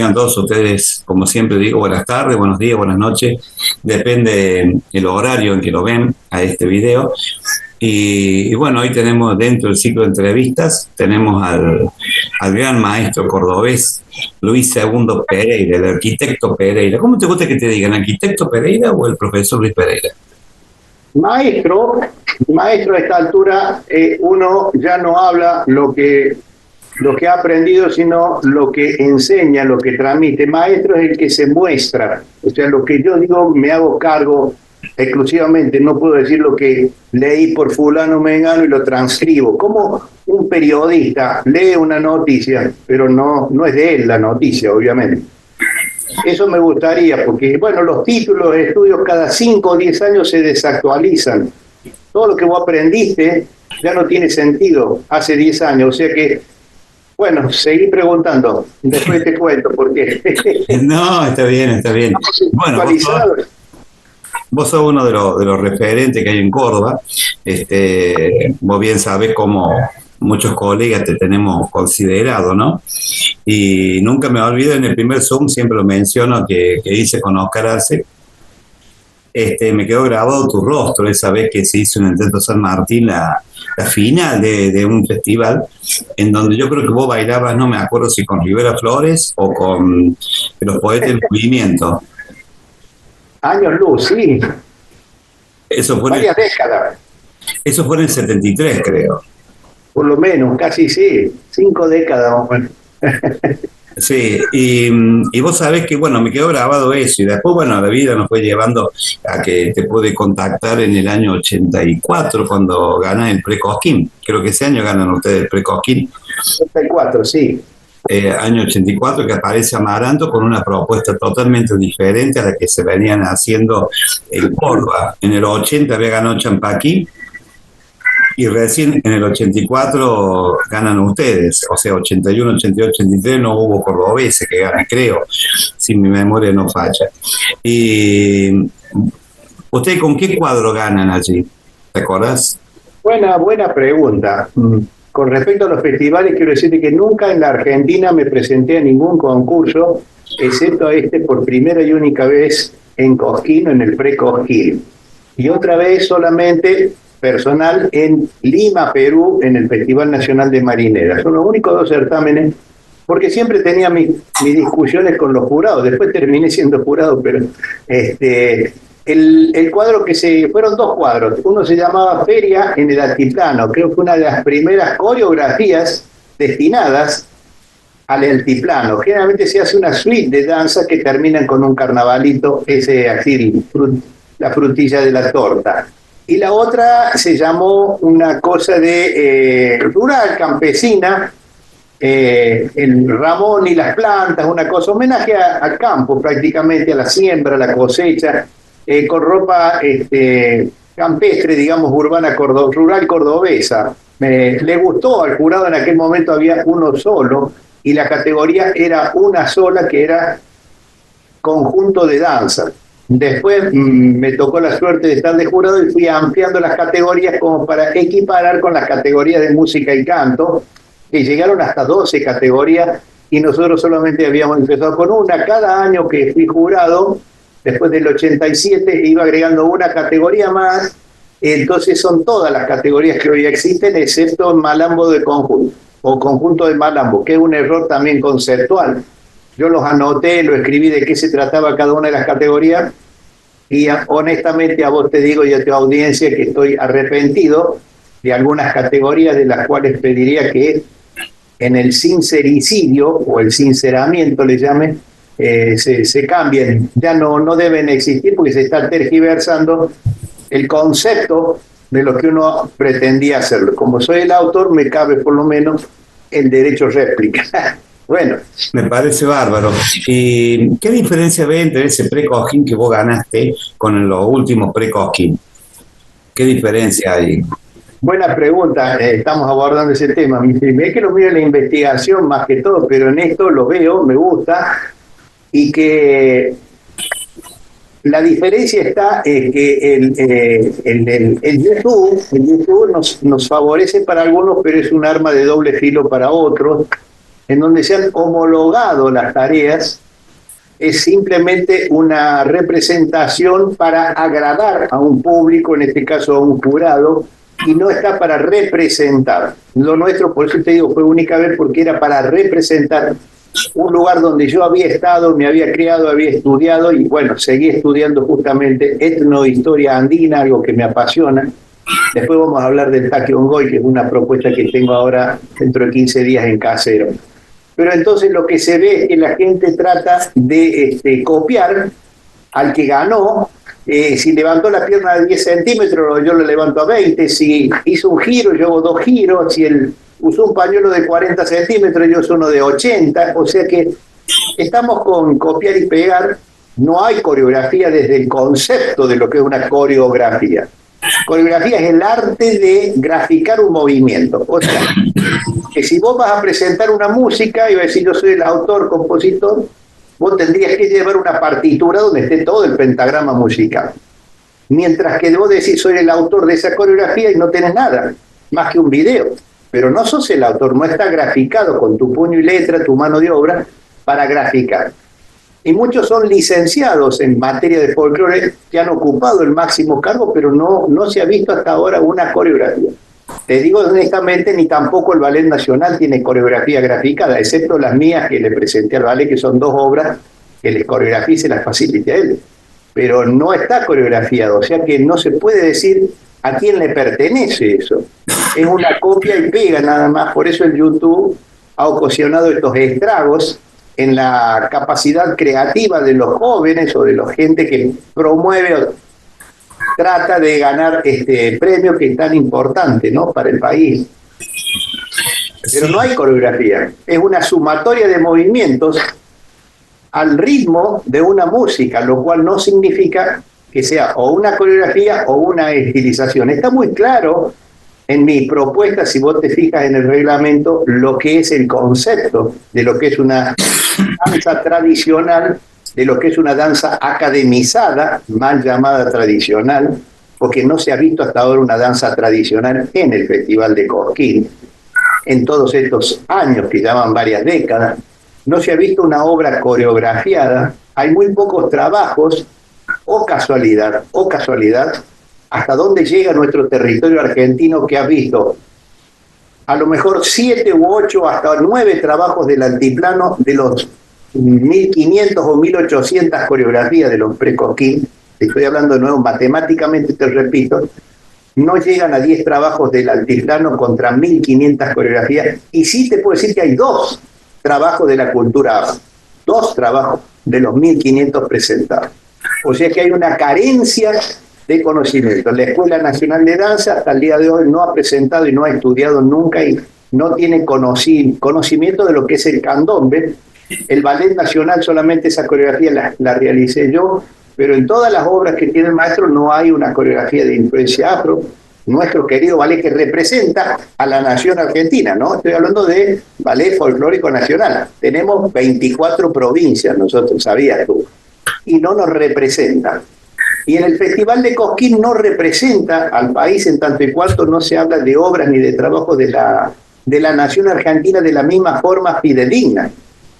tengan todos ustedes, como siempre digo, buenas tardes, buenos días, buenas noches. Depende el horario en que lo ven a este video. Y bueno, hoy tenemos dentro del ciclo de entrevistas, tenemos al gran maestro cordobés Luis Segundo Pereira, el arquitecto Pereira. ¿Cómo te gusta que te digan, arquitecto Pereira o el profesor Luis Pereira? Maestro, maestro a esta altura, uno ya no habla lo que ha aprendido, sino lo que enseña, lo que transmite. Maestro es el que se muestra. O sea, lo que yo digo me hago cargo exclusivamente. No puedo decir lo que leí por fulano mengano y lo transcribo. Como un periodista lee una noticia, pero no es de él la noticia, obviamente. Eso me gustaría, porque, bueno, los títulos de estudios cada 5 o 10 años se desactualizan. Todo lo que vos aprendiste ya no tiene sentido hace 10 años. O sea que, bueno, seguí preguntando. Después te cuento por qué. No, está bien, está bien. Bueno, vos sos uno de los referentes que hay en Córdoba. Vos bien sabés cómo muchos colegas te tenemos considerado, ¿no? Y nunca me olvido, en el primer Zoom siempre lo menciono que hice con Oscar Arce. Me quedó grabado tu rostro esa vez que se hizo en el Teatro San Martín la final de un festival en donde yo creo que vos bailabas, no me acuerdo si con Rivera Flores o con Los Poetas del Movimiento. Años luz, sí. Eso fue varias décadas. Eso fue en el 73, creo. Por lo menos, casi sí, 5 décadas. Bueno. Sí, y vos sabés que, bueno, me quedó grabado eso, y después, bueno, la vida nos fue llevando a que te pude contactar en el año 84, cuando ganan el Pre-Cosquín. Creo que ese año ganan ustedes el Pre-Cosquín. 84, sí. Año 84, que aparece Amaranto con una propuesta totalmente diferente a la que se venían haciendo en Córdoba. En el 80 había ganado Champaquí, y recién en el 84 ganan ustedes, o sea, 81, 82, 83 no hubo cordobeses que ganan, creo, si mi memoria no falla. Y ¿ustedes con qué cuadro ganan allí? ¿Te acordás? Buena pregunta. Con respecto a los festivales, quiero decirte que nunca en la Argentina me presenté a ningún concurso, excepto a por primera y única vez en Cosquín, en el Pre-Cosquín. Y otra vez solamente personal en Lima, Perú, en el Festival Nacional de Marineras. Son los únicos 2 certámenes, porque siempre tenía mis discusiones con los jurados. Después terminé siendo jurado, pero el cuadro fueron 2 cuadros. Uno se llamaba Feria en el Altiplano. Creo que una de las primeras coreografías destinadas al altiplano. Generalmente se hace una suite de danza que terminan con un carnavalito, así, la frutilla de la torta. Y la otra se llamó una cosa de rural, campesina, el Ramón y las plantas, una cosa, homenaje al campo prácticamente, a la siembra, a la cosecha, con ropa campestre, digamos, urbana, rural cordobesa. Le gustó al jurado, en aquel momento había uno solo, y la categoría era una sola, que era conjunto de danza. Después me tocó la suerte de estar de jurado y fui ampliando las categorías como para equiparar con las categorías de música y canto, que llegaron hasta 12 categorías y nosotros solamente habíamos empezado con una. Cada año que fui jurado, después del 87, iba agregando una categoría más. Entonces son todas las categorías que hoy existen, excepto Malambo de conjunto o conjunto de Malambo, que es un error también conceptual. Yo los anoté, lo escribí de qué se trataba cada una de las categorías y honestamente a vos te digo y a tu audiencia que estoy arrepentido de algunas categorías de las cuales pediría que en el sincericidio o el sinceramiento le llamen, se cambien. Ya no deben existir porque se está tergiversando el concepto de lo que uno pretendía hacerlo. Como soy el autor, me cabe por lo menos el derecho a réplica. Bueno. Me parece bárbaro. ¿Y qué diferencia ve entre ese Pre-Cosquín que vos ganaste con los últimos Pre-Cosquín? ¿Qué diferencia hay? Buena pregunta, estamos abordando ese tema. Es que lo mío es la investigación más que todo, pero en esto lo veo, me gusta, y que la diferencia está en que el YouTube nos favorece para algunos, pero es un arma de doble filo para otros. en donde se han homologado las tareas, es simplemente una representación para agradar a un público, en este caso a un jurado, y no está para representar. Lo nuestro, por eso te digo, fue única vez porque era para representar un lugar donde yo había estado, me había criado, había estudiado y bueno, seguí estudiando justamente etnohistoria andina, algo que me apasiona. Después vamos a hablar del Taquiongoi, que es una propuesta que tengo ahora dentro de 15 días en Casero. Pero entonces lo que se ve es que la gente trata de copiar al que ganó. Si levantó la pierna de 10 centímetros, yo lo levanto a 20. Si hizo un giro, yo hago 2 giros. Si él usó un pañuelo de 40 centímetros, yo uso uno de 80. O sea que estamos con copiar y pegar. No hay coreografía desde el concepto de lo que es una coreografía. Coreografía es el arte de graficar un movimiento. O sea, que si vos vas a presentar una música y vas a decir yo soy el autor, compositor, vos tendrías que llevar una partitura donde esté todo el pentagrama musical. Mientras que vos decís soy el autor de esa coreografía y no tenés nada, más que un video. Pero no sos el autor, no está graficado con tu puño y letra, tu mano de obra, para graficar. Y muchos son licenciados en materia de folclore que han ocupado el máximo cargo, pero no se ha visto hasta ahora una coreografía. Te digo honestamente, ni tampoco el Ballet Nacional tiene coreografía graficada, excepto las mías que le presenté al ballet, que son 2 obras que les coreografía y se las facilite a él. Pero no está coreografiado, o sea que no se puede decir a quién le pertenece eso. Es una copia y pega nada más, por eso el YouTube ha ocasionado estos estragos en la capacidad creativa de los jóvenes o de la gente que promueve o trata de ganar este premio que es tan importante, ¿no?, para el país. Pero no hay coreografía, es una sumatoria de movimientos al ritmo de una música, lo cual no significa que sea o una coreografía o una estilización. Está muy claro en mi propuesta, si vos te fijas en el reglamento, lo que es el concepto de lo que es una danza tradicional, de lo que es una danza academizada, mal llamada tradicional, porque no se ha visto hasta ahora una danza tradicional en el Festival de Cosquín. En todos estos años, que llaman varias décadas, no se ha visto una obra coreografiada. Hay muy pocos trabajos, o casualidad, hasta dónde llega nuestro territorio argentino, que ha visto a lo mejor 7 u 8 hasta 9 trabajos del altiplano de los 1500 o 1800 coreografías de los pre-Cosquín. Estoy hablando de nuevo, matemáticamente te repito, no llegan a 10 trabajos del altiplano contra 1500 coreografías. Y sí te puedo decir que hay 2 trabajos de la cultura afro, 2 trabajos de los 1500 presentados. O sea que hay una carencia de conocimiento. La Escuela Nacional de Danza hasta el día de hoy no ha presentado y no ha estudiado nunca y no tiene conocimiento de lo que es el candombe. El Ballet Nacional solamente esa coreografía la realicé yo, pero en todas las obras que tiene el maestro no hay una coreografía de influencia afro. Nuestro querido ballet que representa a la nación argentina, ¿no? Estoy hablando de ballet folclórico nacional. Tenemos 24 provincias nosotros, sabías tú, y no nos representa. Y en el Festival de Cosquín no representa al país en tanto y cuanto no se habla de obras ni de trabajo de la nación argentina de la misma forma fidedigna.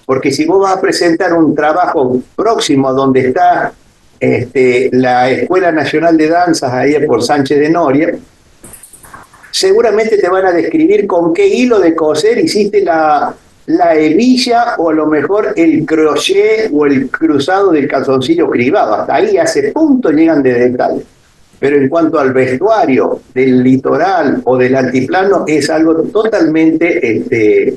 Porque si vos vas a presentar un trabajo próximo a donde está la Escuela Nacional de Danzas, ahí por Sánchez de Noria, seguramente te van a describir con qué hilo de coser hiciste la hebilla o a lo mejor el crochet o el cruzado del calzoncillo cribado. Hasta ahí a ese punto llegan de detalle. Pero en cuanto al vestuario del litoral o del altiplano es algo totalmente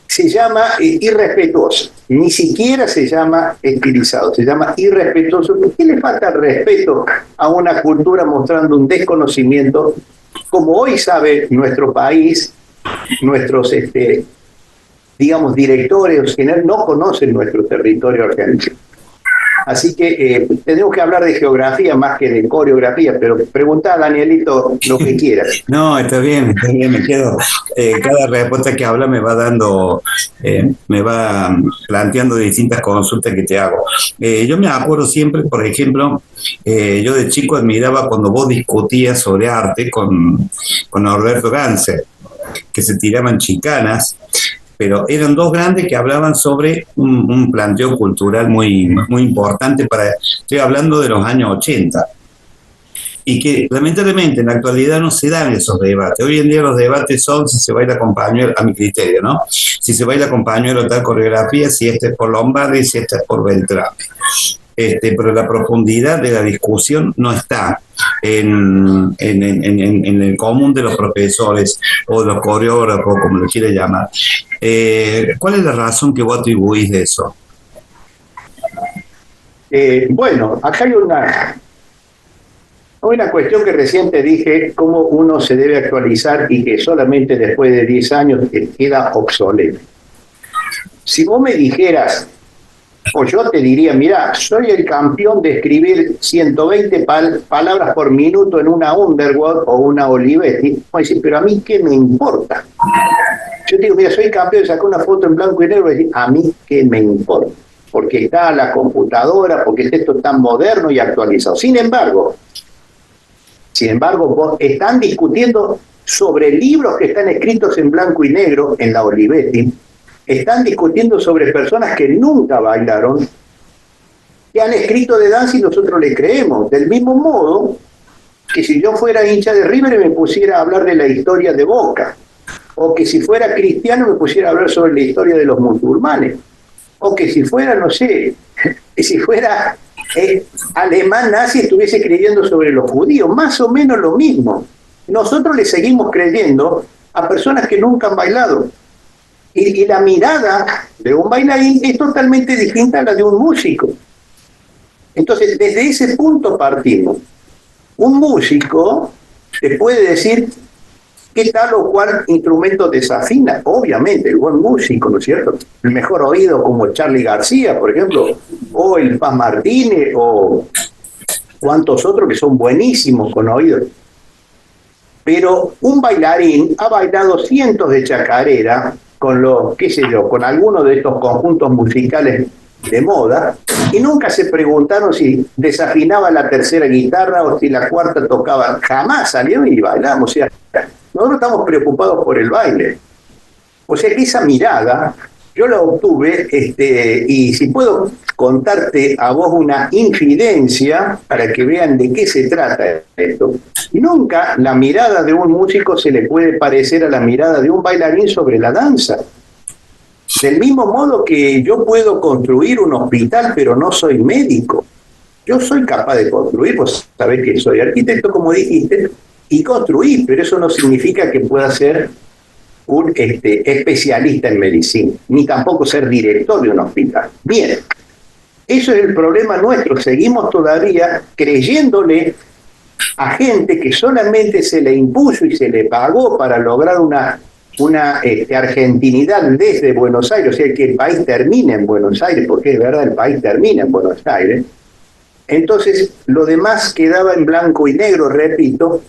se llama irrespetuoso. Ni siquiera se llama estilizado, se llama irrespetuoso. ¿Por qué le falta respeto a una cultura mostrando un desconocimiento? Como hoy sabe nuestro país, nuestros digamos directores general no conocen nuestro territorio argentino. Así que tenemos que hablar de geografía más que de coreografía, pero preguntá a Danielito lo que quieras. No, está bien, me quedo. Cada respuesta que habla me va dando, me va planteando distintas consultas que te hago. Yo me acuerdo siempre, por ejemplo, yo de chico admiraba cuando vos discutías sobre arte con Norberto Ganser. que se tiraban chicanas, pero eran dos grandes que hablaban sobre un planteo cultural muy, muy importante estoy hablando de los años 80, y que lamentablemente en la actualidad no se dan esos debates. Hoy en día los debates son si se baila con pañuelo, a mi criterio, ¿no? Si se baila con pañuelo tal coreografía, si este es por Lombardi, si este es por Beltrame. Pero la profundidad de la discusión no está en el común de los profesores o de los coreógrafos, como lo quiere llamar. ¿Cuál es la razón que vos atribuís de eso? Bueno, acá hay una cuestión que recién te dije, cómo uno se debe actualizar y que solamente después de 10 años queda obsoleto. Si vos me dijeras, o yo te diría, mira, soy el campeón de escribir 120 palabras por minuto en una Underwood o una Olivetti, pero a mí qué me importa. Yo te digo, mira, soy campeón de sacar una foto en blanco y negro y decir, a mí qué me importa, porque está la computadora, porque es esto tan moderno y actualizado. Sin embargo, vos están discutiendo sobre libros que están escritos en blanco y negro en la Olivetti, están discutiendo sobre personas que nunca bailaron, que han escrito de danza y nosotros le creemos. Del mismo modo que si yo fuera hincha de River y me pusiera a hablar de la historia de Boca, o que si fuera cristiano me pusiera a hablar sobre la historia de los musulmanes, o que si fuera, no sé, si fuera alemán nazi estuviese creyendo sobre los judíos, más o menos lo mismo. Nosotros le seguimos creyendo a personas que nunca han bailado. Y la mirada de un bailarín es totalmente distinta a la de un músico. Entonces, desde ese punto partimos. Un músico te puede decir qué tal o cual instrumento desafina. Obviamente, el buen músico, ¿no es cierto? El mejor oído, como Charly García, por ejemplo, o el Paz Martínez, o cuantos otros que son buenísimos con oído. Pero un bailarín ha bailado cientos de chacareras con con algunos de estos conjuntos musicales de moda, y nunca se preguntaron si desafinaba la tercera guitarra o si la cuarta tocaba. Jamás salió y bailamos. O sea, nosotros estamos preocupados por el baile. O sea que esa mirada yo la obtuve, y si puedo contarte a vos una infidencia para que vean de qué se trata esto. Nunca la mirada de un músico se le puede parecer a la mirada de un bailarín sobre la danza. Del mismo modo que yo puedo construir un hospital, pero no soy médico. Yo soy capaz de construir, vos sabés que soy arquitecto, como dijiste, y construir, pero eso no significa que pueda ser un especialista en medicina, ni tampoco ser director de un hospital. Bien, eso es el problema nuestro. Seguimos todavía creyéndole a gente que solamente se le impuso y se le pagó para lograr una argentinidad desde Buenos Aires, o sea, que el país termine en Buenos Aires, porque es verdad, el país termina en Buenos Aires. Entonces, lo demás quedaba en blanco y negro, repito,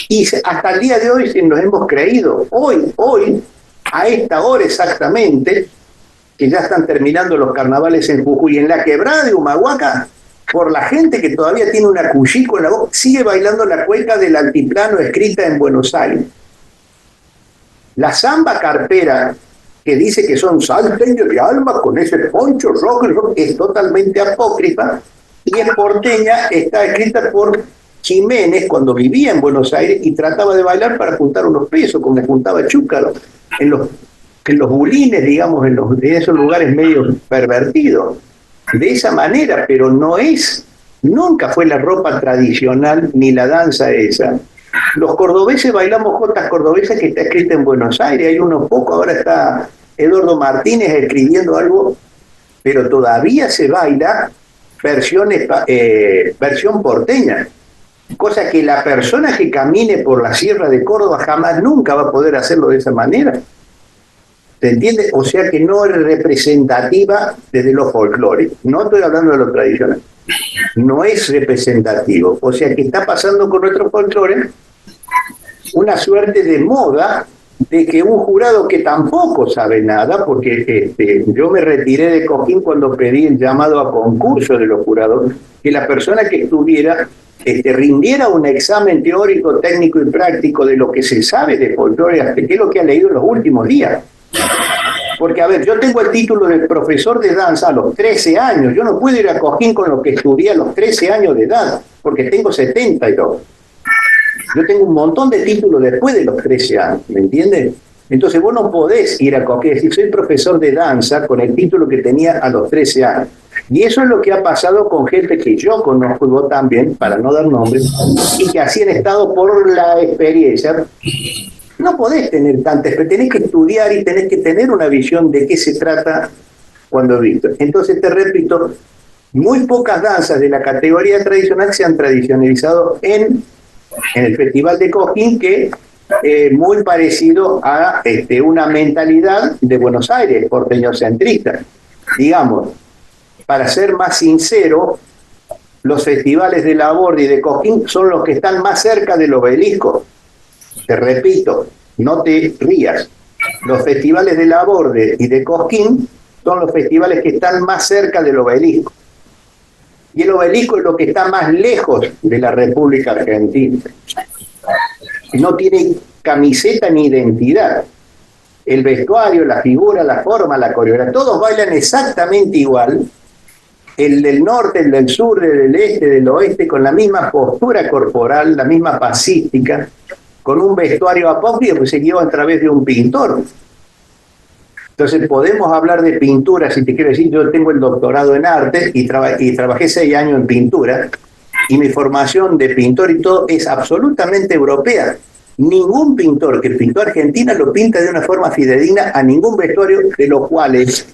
y hasta el día de hoy nos hemos creído. Hoy, a esta hora exactamente, que ya están terminando los carnavales en Jujuy, en la quebrada de Humahuaca, por la gente que todavía tiene una cuchico en la boca, sigue bailando la cueca del altiplano escrita en Buenos Aires. La samba carpera, que dice que son salteños de alma con ese poncho rojo, es totalmente apócrifa, y en porteña está escrita por Jiménez cuando vivía en Buenos Aires y trataba de bailar para juntar unos pesos, como juntaba Chúcaro, en los bulines, digamos, en esos lugares medio pervertidos. De esa manera, pero nunca fue la ropa tradicional ni la danza esa. Los cordobeses bailamos jotas cordobesas que está escrita en Buenos Aires, hay unos pocos, ahora está Eduardo Martínez escribiendo algo, pero todavía se baila versión porteña, cosa que la persona que camine por la Sierra de Córdoba jamás nunca va a poder hacerlo de esa manera. ¿Se entiende? O sea que no es representativa desde los folclores. No estoy hablando de lo tradicional. No es representativo. O sea que está pasando con nuestros folclores una suerte de moda de que un jurado que tampoco sabe nada, porque yo me retiré de Cosquín cuando pedí el llamado a concurso de los jurados, que la persona que estuviera rindiera un examen teórico, técnico y práctico de lo que se sabe de folclore, qué es lo que ha leído en los últimos días. Porque, a ver, yo tengo el título de profesor de danza a los 13 años. Yo no puedo ir a Cosquín con lo que estudié a los 13 años de edad, porque tengo 72. Yo tengo un montón de títulos después de los 13 años, ¿me entiendes? Entonces vos no podés ir a Cosquín y decir, soy profesor de danza con el título que tenía a los 13 años. Y eso es lo que ha pasado con gente que yo conozco, y vos también, para no dar nombres, y que así han estado por la experiencia. No podés tener tanta experiencia, tenés que estudiar y tenés que tener una visión de qué se trata cuando visto. Entonces te repito, muy pocas danzas de la categoría tradicional se han tradicionalizado en el Festival de Cosquín, que muy parecido a una mentalidad de Buenos Aires, porteñocentrista. Digamos, para ser más sincero, los festivales de Laborde y de Cosquín son los que están más cerca del obelisco. Te repito, no te rías. Los festivales de Laborde y de Cosquín son los festivales que están más cerca del obelisco. Y el obelisco es lo que está más lejos de la República Argentina. No tiene camiseta ni identidad. El vestuario, la figura, la forma, la coreografía, todos bailan exactamente igual. El del norte, el del sur, el del este, del oeste, con la misma postura corporal, la misma pasística, con un vestuario apócrifo que se lleva a través de un pintor. Entonces podemos hablar de pintura, si te quiero decir, yo tengo el doctorado en arte y trabajé 6 años en pintura, y mi formación de pintor y todo es absolutamente europea. Ningún pintor que pintó Argentina lo pinta de una forma fidedigna a ningún vestuario, de los cuales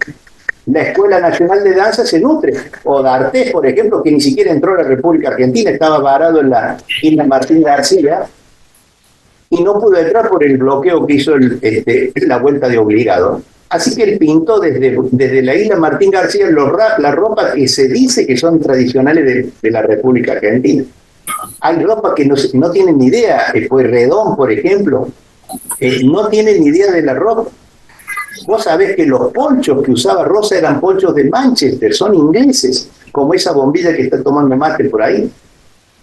la Escuela Nacional de Danza se nutre. O D'Artés, por ejemplo, que ni siquiera entró a la República Argentina, estaba varado en la isla Martín García, y no pudo entrar por el bloqueo que hizo la vuelta de obligado. Así que él pintó desde la isla Martín García la ropa que se dice que son tradicionales de la República Argentina. Hay ropa que no tienen ni idea. Pueyrredón, por ejemplo, no tienen ni idea de la ropa. Vos sabés que los ponchos que usaba Rosa eran ponchos de Manchester, son ingleses, como esa bombilla que está tomando mate por ahí.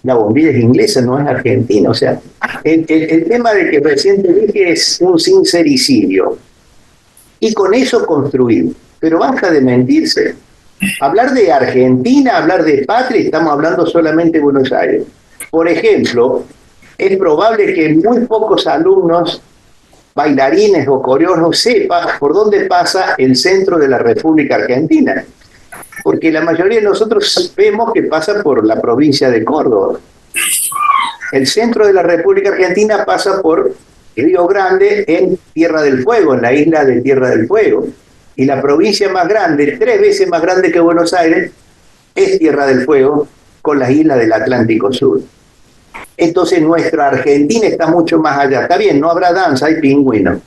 La bombilla es inglesa, no es argentina. O sea, el tema de que recién te dije es un sincericidio. Y con eso construir. Pero basta de mentirse. Hablar de Argentina, hablar de patria, estamos hablando solamente de Buenos Aires. Por ejemplo, es probable que muy pocos alumnos, bailarines o coreógrafos sepan por dónde pasa el centro de la República Argentina. Porque la mayoría de nosotros vemos que pasa por la provincia de Córdoba. El centro de la República Argentina pasa por Río Grande en Tierra del Fuego, en la isla de Tierra del Fuego. Y la provincia más grande, 3 veces más grande que Buenos Aires, es Tierra del Fuego, con las islas del Atlántico Sur. Entonces nuestra Argentina está mucho más allá. Está bien, no habrá danza, hay pingüinos.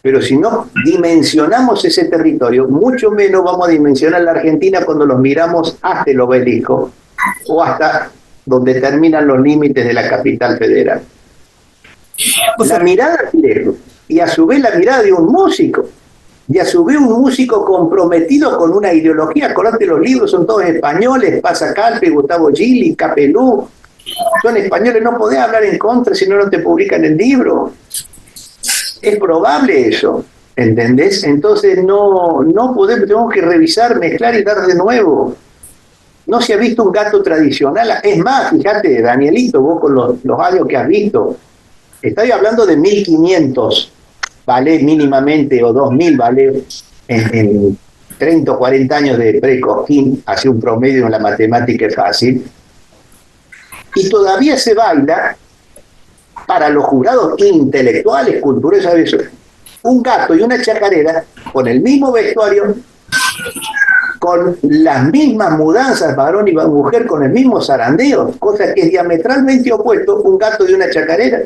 Pero si no dimensionamos ese territorio, mucho menos vamos a dimensionar la Argentina cuando los miramos hasta el obelisco o hasta donde terminan los límites de la capital federal. La mirada es lejos, y a su vez la mirada de un músico, y a su vez un músico comprometido con una ideología. Acordate, los libros son todos españoles, Pasacalpe, Gustavo Gili, Capelú, son españoles, no podés hablar en contra si no te publican el libro. Es probable eso, ¿entendés? Entonces no podemos, tenemos que revisar, mezclar y dar de nuevo. No se ha visto un gato tradicional. Es más, fíjate, Danielito, vos con los años que has visto, estoy hablando de 1500 ballet mínimamente, o 2000 ballet en 30 o 40 años de pre-Cosquín, hace un promedio en la matemática es fácil, y todavía se baila para los jurados intelectuales, culturales, un gato y una chacarera con el mismo vestuario, con las mismas mudanzas, varón y mujer, con el mismo zarandeo, cosa que es diametralmente opuesto un gato y una chacarera.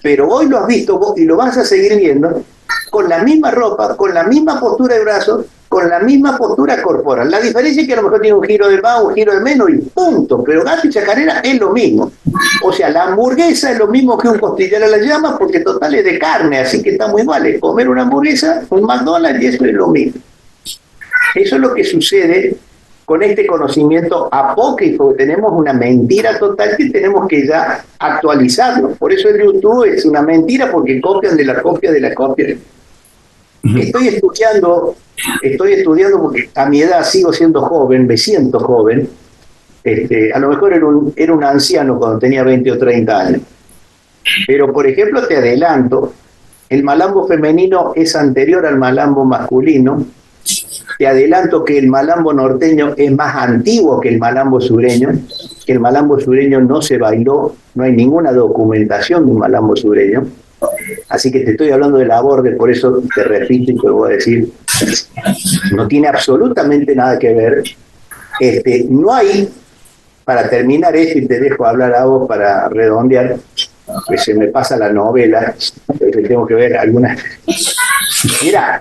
Pero hoy lo has visto vos y lo vas a seguir viendo con la misma ropa, con la misma postura de brazos con la misma postura corporal. La diferencia es que a lo mejor tiene un giro de más, un giro de menos y punto, pero gato y chacarera es lo mismo. O sea, la hamburguesa es lo mismo que un costillar a la llama porque total es de carne, así que está muy mal. Es comer una hamburguesa, un McDonald's y eso es lo mismo. Eso es lo que sucede con este conocimiento apócrifo. Tenemos una mentira total que tenemos que ya actualizarlo. Por eso el YouTube es una mentira porque copian de la copia de la copia. Estoy estudiando porque a mi edad sigo siendo joven, me siento joven. A lo mejor era un anciano cuando tenía 20 o 30 años. Pero, por ejemplo, te adelanto, el malambo femenino es anterior al malambo masculino. Te adelanto que el malambo norteño es más antiguo que el malambo sureño, que el malambo sureño no se bailó, no hay ninguna documentación de un malambo sureño. Así que te estoy hablando de la borde, por eso te repito y te lo voy a decir, no tiene absolutamente nada que ver. No hay, para terminar esto y te dejo hablar a vos para redondear, que se me pasa la novela, porque tengo que ver algunas. Mira,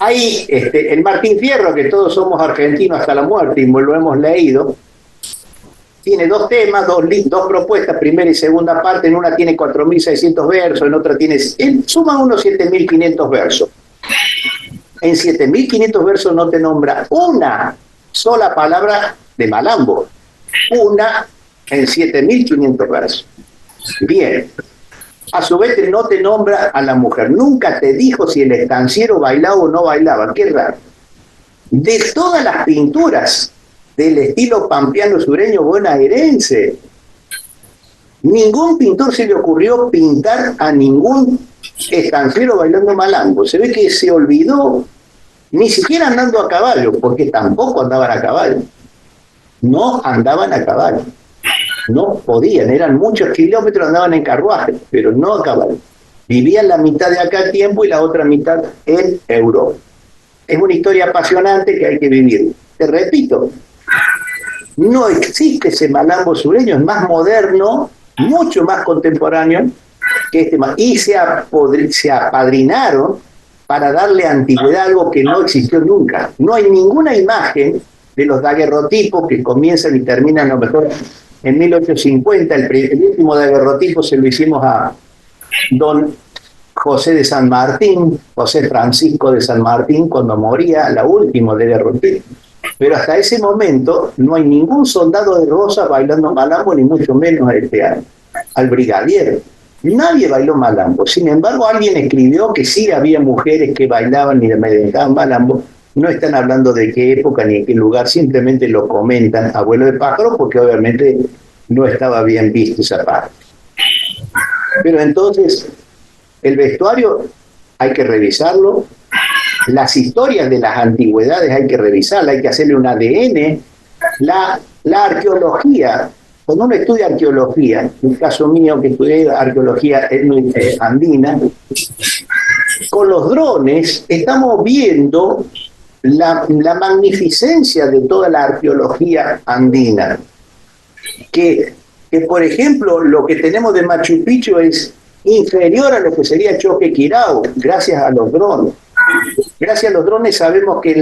hay el Martín Fierro, que todos somos argentinos hasta la muerte y lo hemos leído, tiene dos temas, dos propuestas, primera y segunda parte. En una tiene 4.600 versos, en otra tiene... Suma unos 7.500 versos. En 7.500 versos no te nombra una sola palabra de malambo. Una en 7.500 versos. Bien. A su vez no te nombra a la mujer. Nunca te dijo si el estanciero bailaba o no bailaba. Qué raro. De todas las pinturas del estilo pampeano sureño bonaerense, ningún pintor se le ocurrió pintar a ningún estanciero bailando malambo. Se ve que se olvidó, ni siquiera andando a caballo, porque tampoco andaban a caballo. No andaban a caballo. No podían, eran muchos kilómetros, andaban en carruaje, pero no a caballo. Vivían la mitad de acá a tiempo y la otra mitad en Europa. Es una historia apasionante que hay que vivir. Te repito, no existe ese malambo sureño, es más moderno, mucho más contemporáneo que este. Y se apadrinaron para darle antigüedad a algo que no existió nunca. No hay ninguna imagen de los daguerrotipos que comienzan y terminan a lo mejor en 1850. El último daguerrotipo se lo hicimos a don José de San Martín, José Francisco de San Martín, cuando moría, la última daguerrotipo. Pero hasta ese momento no hay ningún soldado de rosa bailando malambo, ni mucho menos al brigadier. Nadie bailó malambo. Sin embargo, alguien escribió que sí había mujeres que bailaban y meditaban malambo. No están hablando de qué época ni en qué lugar, simplemente lo comentan a vuelo de pájaro porque obviamente no estaba bien visto esa parte. Pero entonces, el vestuario hay que revisarlo. Las historias de las antigüedades hay que revisarlas, hay que hacerle un ADN. La arqueología, cuando uno estudia arqueología, en el caso mío que estudié arqueología andina, con los drones estamos viendo la magnificencia de toda la arqueología andina. Que por ejemplo, lo que tenemos de Machu Picchu es inferior a lo que sería Choquequirao, gracias a los drones. Gracias a los drones sabemos que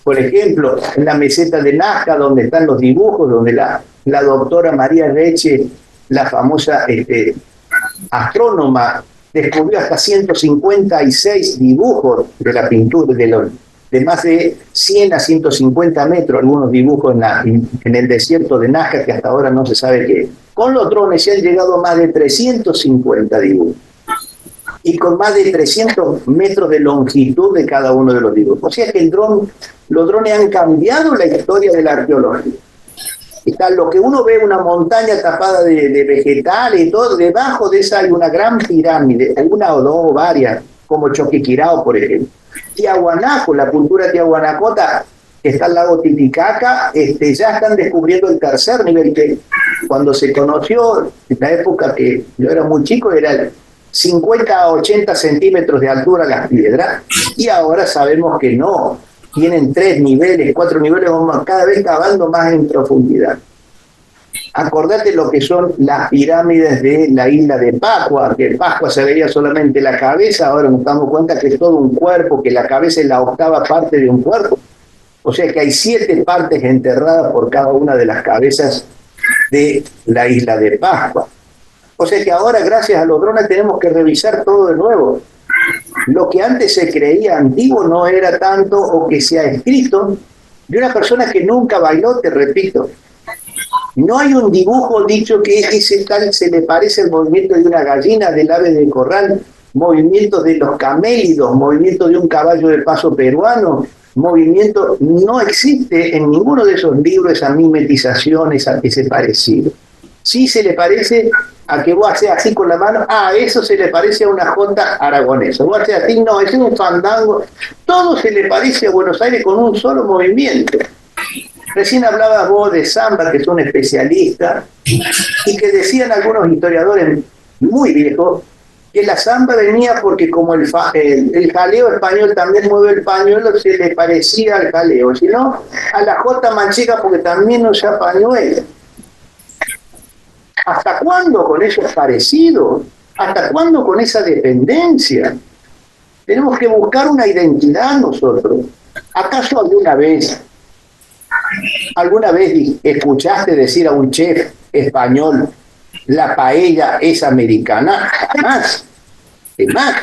por ejemplo, en la meseta de Nazca, donde están los dibujos, donde la doctora María Reche, la famosa astrónoma, descubrió hasta 156 dibujos de la pintura, de más de 100 a 150 metros, algunos dibujos en el desierto de Nazca, que hasta ahora no se sabe qué. Con los drones se han llegado a más de 350 dibujos. Y con más de 300 metros de longitud de cada uno de los dibujos. O sea que los drones han cambiado la historia de la arqueología. Está lo que uno ve, una montaña tapada de vegetales y todo, debajo de esa hay una gran pirámide, alguna o dos o varias, como Choquequirao, por ejemplo. Tiahuanaco, la cultura tiahuanacota, que está al lago Titicaca, ya están descubriendo el tercer nivel, que cuando se conoció, en la época que yo era muy chico, era 50 a 80 centímetros de altura las piedras, y ahora sabemos que no, tienen 3 niveles, 4 niveles, cada vez cavando más en profundidad. Acordate lo que son las pirámides de la isla de Pascua, que en Pascua se veía solamente la cabeza, ahora nos damos cuenta que es todo un cuerpo, que la cabeza es la octava parte de un cuerpo. O sea que hay 7 partes enterradas por cada una de las cabezas de la isla de Pascua. O sea que ahora, gracias a los drones, tenemos que revisar todo de nuevo. Lo que antes se creía antiguo no era tanto, o que se ha escrito de una persona que nunca bailó, te repito. No hay un dibujo dicho que ese tal se le parece el movimiento de una gallina, del ave de corral, movimientos de los camélidos, movimiento de un caballo de paso peruano, movimiento. No existe en ninguno de esos libros esa mimetización, ese parecido. Sí se le parece a que vos haces así con la mano, eso se le parece a una jota aragonesa. Vos haces así, no, ese es un fandango. Todo se le parece a Buenos Aires con un solo movimiento. Recién hablabas vos de samba, que son especialistas, y que decían algunos historiadores muy viejos que la samba venía porque como el jaleo español también mueve el pañuelo, se le parecía al jaleo, sino a la jota manchega porque también usa pañuelo. ¿Hasta cuándo con esos parecidos? ¿Hasta cuándo con esa dependencia? Tenemos que buscar una identidad nosotros. ¿Acaso alguna vez escuchaste decir a un chef español, la paella es americana? Jamás. Es más.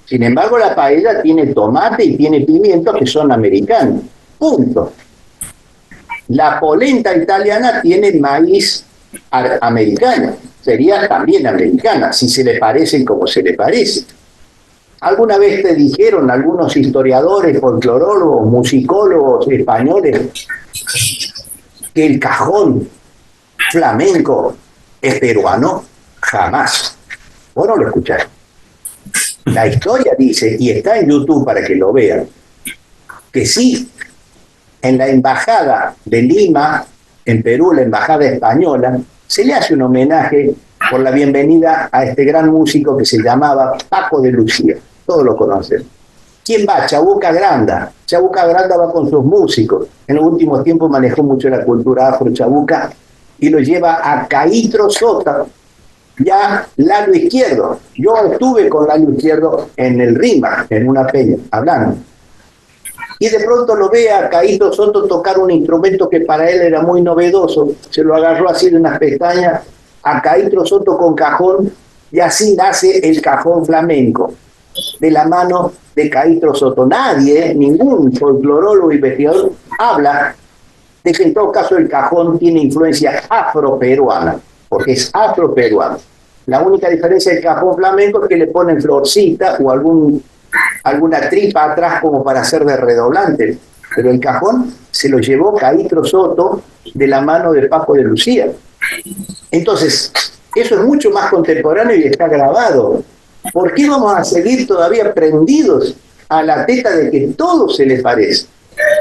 Sin embargo, la paella tiene tomate y tiene pimientos que son americanos. Punto. La polenta italiana tiene maíz americano. Sería también americana, si se le parecen como se le parece. ¿Alguna vez te dijeron algunos historiadores, folclorólogos, musicólogos españoles que el cajón flamenco es peruano? Jamás. Vos no lo escuchaste. La historia dice, y está en YouTube para que lo vean, que sí, en la embajada de Lima, en Perú, la embajada española, se le hace un homenaje por la bienvenida a este gran músico que se llamaba Paco de Lucía. Todos lo conocen. ¿Quién va? Chabuca Granda. Chabuca Granda va con sus músicos. En los últimos tiempos manejó mucho la cultura afro Chabuca y lo lleva a Caitro Sota, ya Lalo Izquierdo. Yo estuve con Lalo Izquierdo en el Rima, en una peña, hablando. Y de pronto lo ve a Caíto Soto tocar un instrumento que para él era muy novedoso. Se lo agarró así de unas pestañas a Caíto Soto con cajón, y así nace el cajón flamenco, de la mano de Caíto Soto. Nadie, ningún folclorólogo investigador, habla de que en todo caso el cajón tiene influencia afroperuana, porque es afroperuano. La única diferencia del cajón flamenco es que le ponen florcita o alguna tripa atrás como para hacer de redoblante, pero el cajón se lo llevó Caíto Soto de la mano de Paco de Lucía. Entonces, eso es mucho más contemporáneo y está grabado. ¿Por qué vamos a seguir todavía prendidos a la teta de que todo se les parece?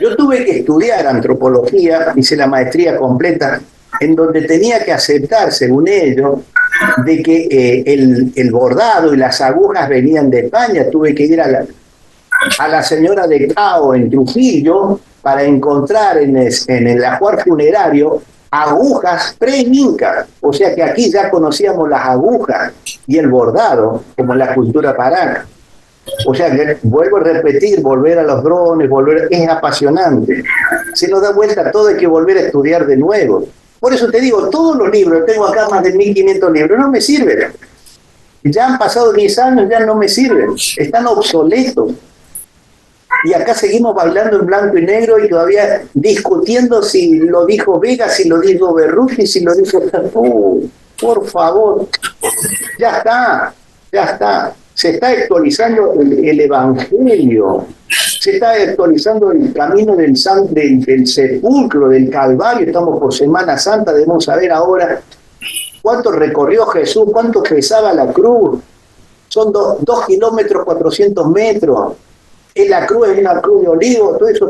Yo tuve que estudiar antropología, hice la maestría completa, en donde tenía que aceptar, según ellos, de que el bordado y las agujas venían de España. Tuve que ir a la señora de Cao en Trujillo para encontrar en el ajuar funerario agujas pre-inca. O sea que aquí ya conocíamos las agujas y el bordado como en la cultura paraca. O sea que, vuelvo a repetir, volver a los drones, es apasionante. Se nos da vuelta todo, hay que volver a estudiar de nuevo. Por eso te digo, todos los libros, tengo acá más de 1500 libros, no me sirven. Ya han pasado 10 años, ya no me sirven, están obsoletos. Y acá seguimos bailando en blanco y negro y todavía discutiendo si lo dijo Vega, si lo dijo Berruti, si lo dijo... por favor, ya está. Se está actualizando el Evangelio, se está actualizando el camino del sepulcro, del Calvario. Estamos por Semana Santa, debemos saber ahora cuánto recorrió Jesús, cuánto pesaba la cruz. Son 2 kilómetros 400 metros. La cruz es una cruz de olivo. Todo eso,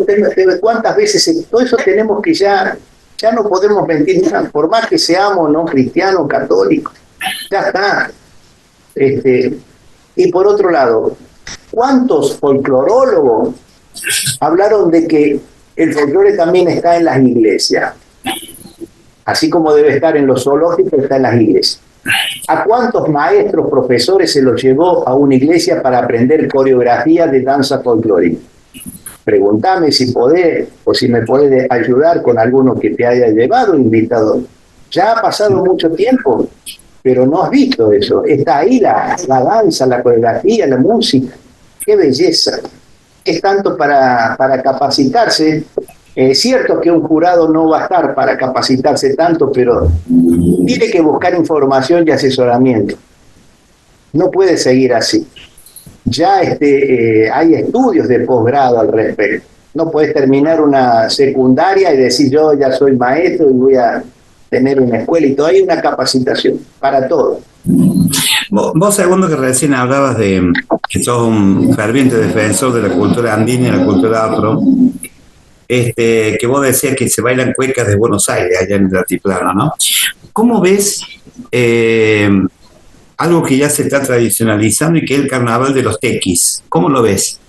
¿cuántas veces? Todo eso tenemos que ya no podemos mentir, por más que seamos no cristianos, católicos. Ya está. Y por otro lado, ¿cuántos folclorólogos hablaron de que el folclore también está en las iglesias? Así como debe estar en los zoológicos, está en las iglesias. ¿A cuántos maestros, profesores se los llevó a una iglesia para aprender coreografía de danza folclórica? Pregúntame si podés o si me podés ayudar con alguno que te haya llevado invitado. Ya ha pasado mucho tiempo, pero no has visto eso. Está ahí la danza, la coreografía, la música. ¡Qué belleza! Es tanto para capacitarse. Es cierto que un jurado no va a estar para capacitarse tanto, pero tiene que buscar información y asesoramiento. No puede seguir así. Ya hay estudios de posgrado al respecto. No puedes terminar una secundaria y decir yo ya soy maestro y voy a tener una escuela y todo. Hay una capacitación para todo. Vos, segundo, que recién hablabas de que sos un ferviente defensor de la cultura andina y la cultura afro, que vos decías que se bailan cuecas de Buenos Aires, allá en el altiplano, ¿no? ¿Cómo ves algo que ya se está tradicionalizando y que es el carnaval de los tequis? ¿Cómo lo ves?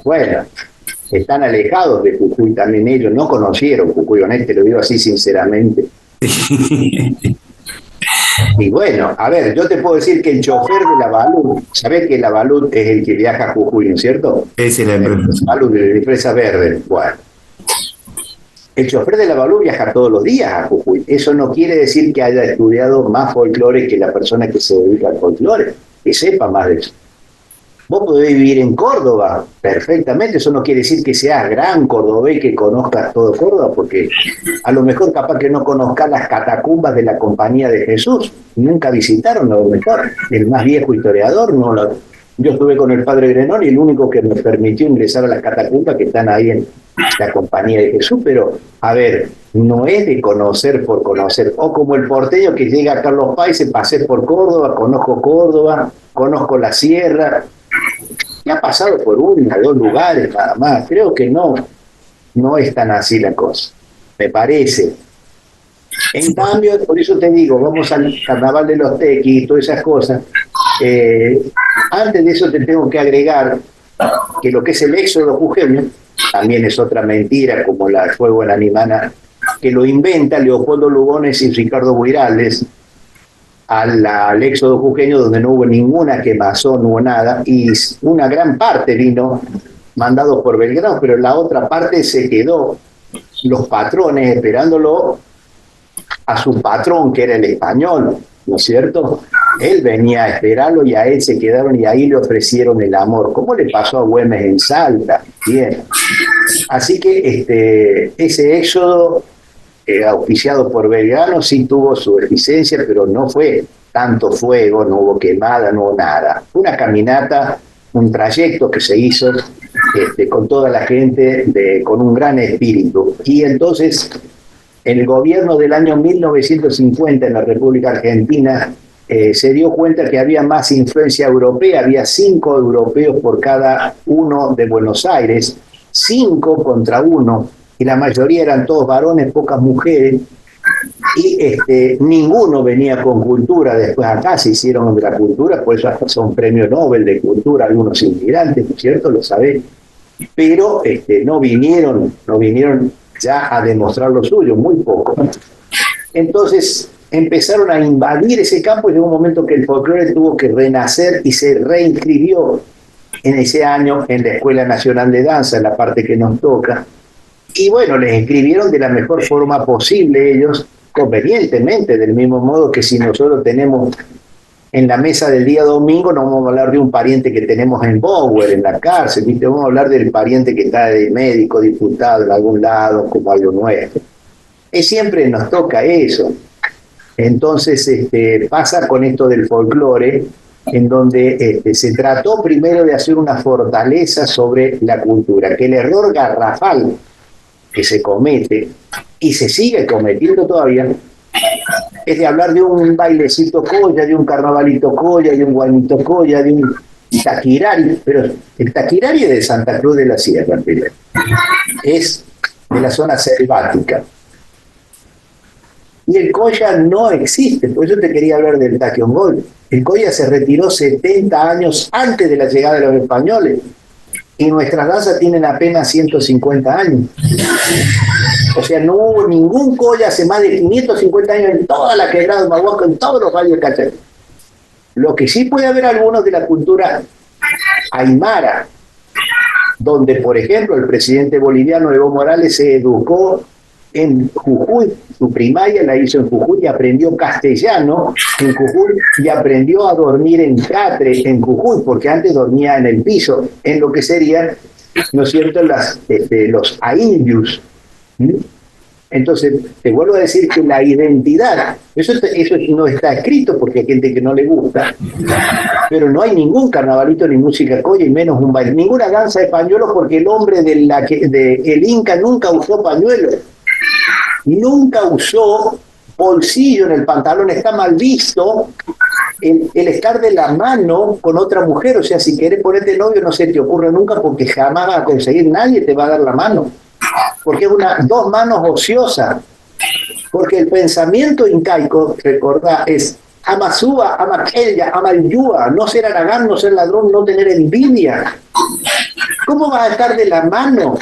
Bueno, están alejados de Jujuy también ellos, no conocieron Jujuy, honesto, lo digo así sinceramente. Y bueno, a ver, yo te puedo decir que el chofer de la Balut, ¿sabés que la Balut es el que viaja a Jujuy, ¿no es cierto? Es la empresa. Balut, de la empresa verde. Bueno, el chofer de la Balut viaja todos los días a Jujuy. Eso no quiere decir que haya estudiado más folclore que la persona que se dedica al folclore, que sepa más de eso. Vos podés vivir en Córdoba perfectamente, eso no quiere decir que seas gran cordobés, que conozcas todo Córdoba, porque a lo mejor capaz que no conozcas las catacumbas de la Compañía de Jesús, nunca visitaron, a lo mejor el más viejo historiador, yo estuve con el padre Grenón y el único que me permitió ingresar a las catacumbas que están ahí en la Compañía de Jesús, pero a ver, no es de conocer por conocer, o como el porteño que llega a Carlos Paz, se pasé por Córdoba, conozco la sierra. Me ha pasado por 1 o 2 lugares nada más. Creo que no es tan así la cosa, me parece. En cambio, por eso te digo, vamos al carnaval de los tequis y todas esas cosas. Antes de eso te tengo que agregar que lo que es el éxodo jujeño también es otra mentira, como la fuego en la Animana, que lo inventa Leopoldo Lugones y Ricardo Buiraldes, al éxodo jujeño, donde no hubo ninguna quemazón, no hubo nada, y una gran parte vino mandado por Belgrano, pero la otra parte se quedó, los patrones esperándolo a su patrón, que era el español, ¿no es cierto? Él venía a esperarlo y a él se quedaron y ahí le ofrecieron el amor, como le pasó a Güemes en Salta. Bien. Así que ese éxodo auspiciado por Belgrano sí tuvo su eficiencia, pero no fue tanto fuego, no hubo quemada, no hubo nada. Fue una caminata, un trayecto que se hizo con toda la gente, con un gran espíritu. Y entonces, en el gobierno del año 1950 en la República Argentina, se dio cuenta que había más influencia europea, había 5 europeos por cada uno de Buenos Aires, 5 contra 1, y la mayoría eran todos varones, pocas mujeres, y ninguno venía con cultura. Después acá se hicieron de la cultura, por eso hasta son premio Nobel de cultura algunos inmigrantes, ¿no es cierto? Lo sabés, pero no vinieron ya a demostrar lo suyo, muy poco. Entonces empezaron a invadir ese campo y llegó un momento que el folclore tuvo que renacer y se reinscribió en ese año en la Escuela Nacional de Danza, en la parte que nos toca. Y bueno, les escribieron de la mejor forma posible ellos, convenientemente, del mismo modo que si nosotros tenemos en la mesa del día domingo, no vamos a hablar de un pariente que tenemos en Bower, en la cárcel, ¿viste? Vamos a hablar del pariente que está de médico, diputado en algún lado, como algo nuestro. Siempre nos toca eso. Entonces pasa con esto del folclore, en donde se trató primero de hacer una fortaleza sobre la cultura, que el error garrafal que se comete y se sigue cometiendo todavía es de hablar de un bailecito colla, de un carnavalito colla, de un guanito colla, de un taquirari, pero el taquirari es de Santa Cruz de la Sierra, primero. Es de la zona selvática. Y el colla no existe, por eso te quería hablar del taquiongol. El colla se retiró 70 años antes de la llegada de los españoles y nuestras danzas tienen apenas 150 años. O sea, no hubo ningún colla hace más de 550 años en toda la quebrada de Humahuaca, en todos los valles del Calchaquí. Lo que sí puede haber algunos de la cultura aymara, donde, por ejemplo, el presidente boliviano Evo Morales se educó en Jujuy, su primaria la hizo en Jujuy y aprendió castellano en Jujuy y aprendió a dormir en catre en Jujuy, porque antes dormía en el piso, en lo que serían, ¿no es cierto?, los aindius. Entonces, te vuelvo a decir que la identidad, eso no está escrito porque hay gente que no le gusta, pero no hay ningún carnavalito ni música colla y menos un baile, ninguna danza de pañuelos, porque el hombre el Inca nunca usó pañuelos, nunca usó bolsillo en el pantalón, está mal visto el estar de la mano con otra mujer. O sea, si quieres ponerte novio no se te ocurre nunca, porque jamás vas a conseguir, nadie te va a dar la mano, porque es dos manos ociosas, porque el pensamiento incaico, recordá, es Amasúa, Amaquella, Amayúa, no ser aragán, no ser ladrón, no tener envidia. ¿Cómo vas a estar de la mano?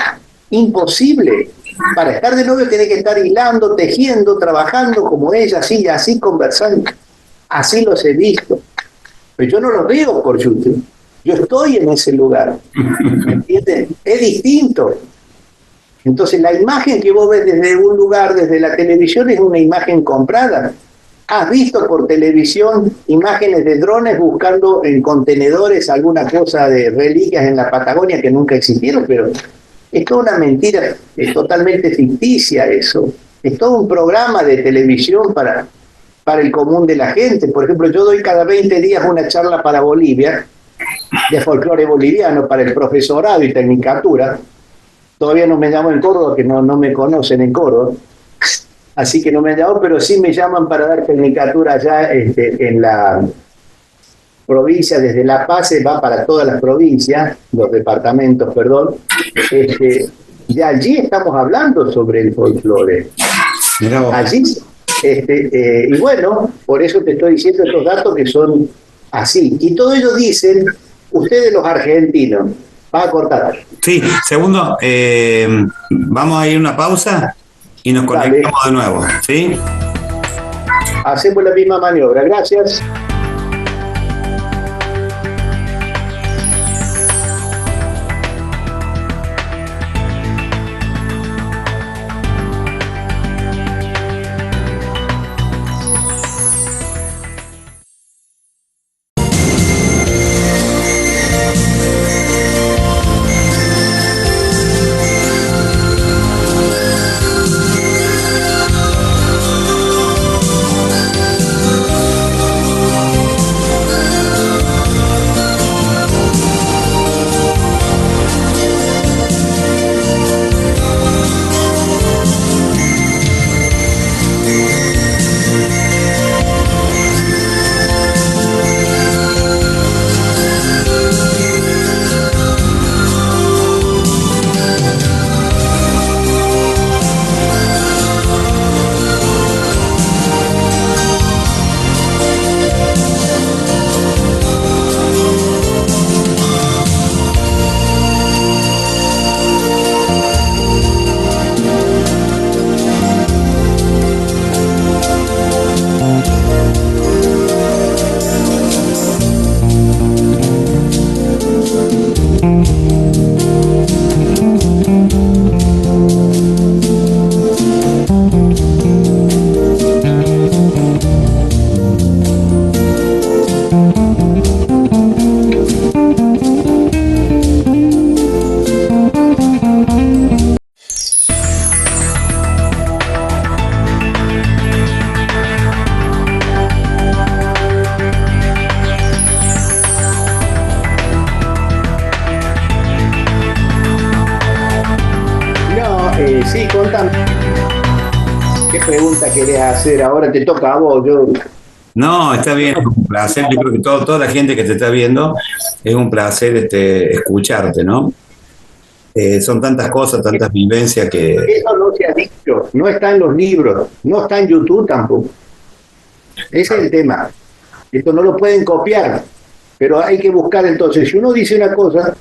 Imposible. Para estar de novio tienes que estar hilando, tejiendo, trabajando como ella, así y así, conversando. Así los he visto. Pero yo no los veo por YouTube. Yo estoy en ese lugar. ¿Me entiendes? Es distinto. Entonces la imagen que vos ves desde un lugar, desde la televisión, es una imagen comprada. ¿Has visto por televisión imágenes de drones buscando en contenedores alguna cosa de reliquias en la Patagonia que nunca existieron? Pero es toda una mentira, es totalmente ficticia eso. Es todo un programa de televisión para el común de la gente. Por ejemplo, yo doy cada 20 días una charla para Bolivia, de folclore boliviano, para el profesorado y tecnicatura. Todavía no me llamo en Córdoba, que no me conocen en Córdoba, así que no me llaman, pero sí me llaman para dar tecnicatura allá en la provincia. Desde La Paz se va para todas las provincias, los departamentos, perdón. Y allí estamos hablando sobre el folclore. Allí, y bueno, por eso te estoy diciendo estos datos que son así. Y todo ello dicen ustedes los argentinos. Va a cortar. Sí, segundo, vamos a ir a una pausa y nos conectamos de nuevo, ¿sí? Hacemos la misma maniobra, gracias. Sí, contame. ¿Qué pregunta querés hacer? Ahora te toca a vos. No, está bien, es un placer. Yo creo que toda la gente que te está viendo es un placer escucharte, ¿no? Son tantas cosas, tantas vivencias que... Eso no se ha dicho, no está en los libros, no está en YouTube tampoco. Ese es el tema. Esto no lo pueden copiar, pero hay que buscar. Entonces, si uno dice una cosa,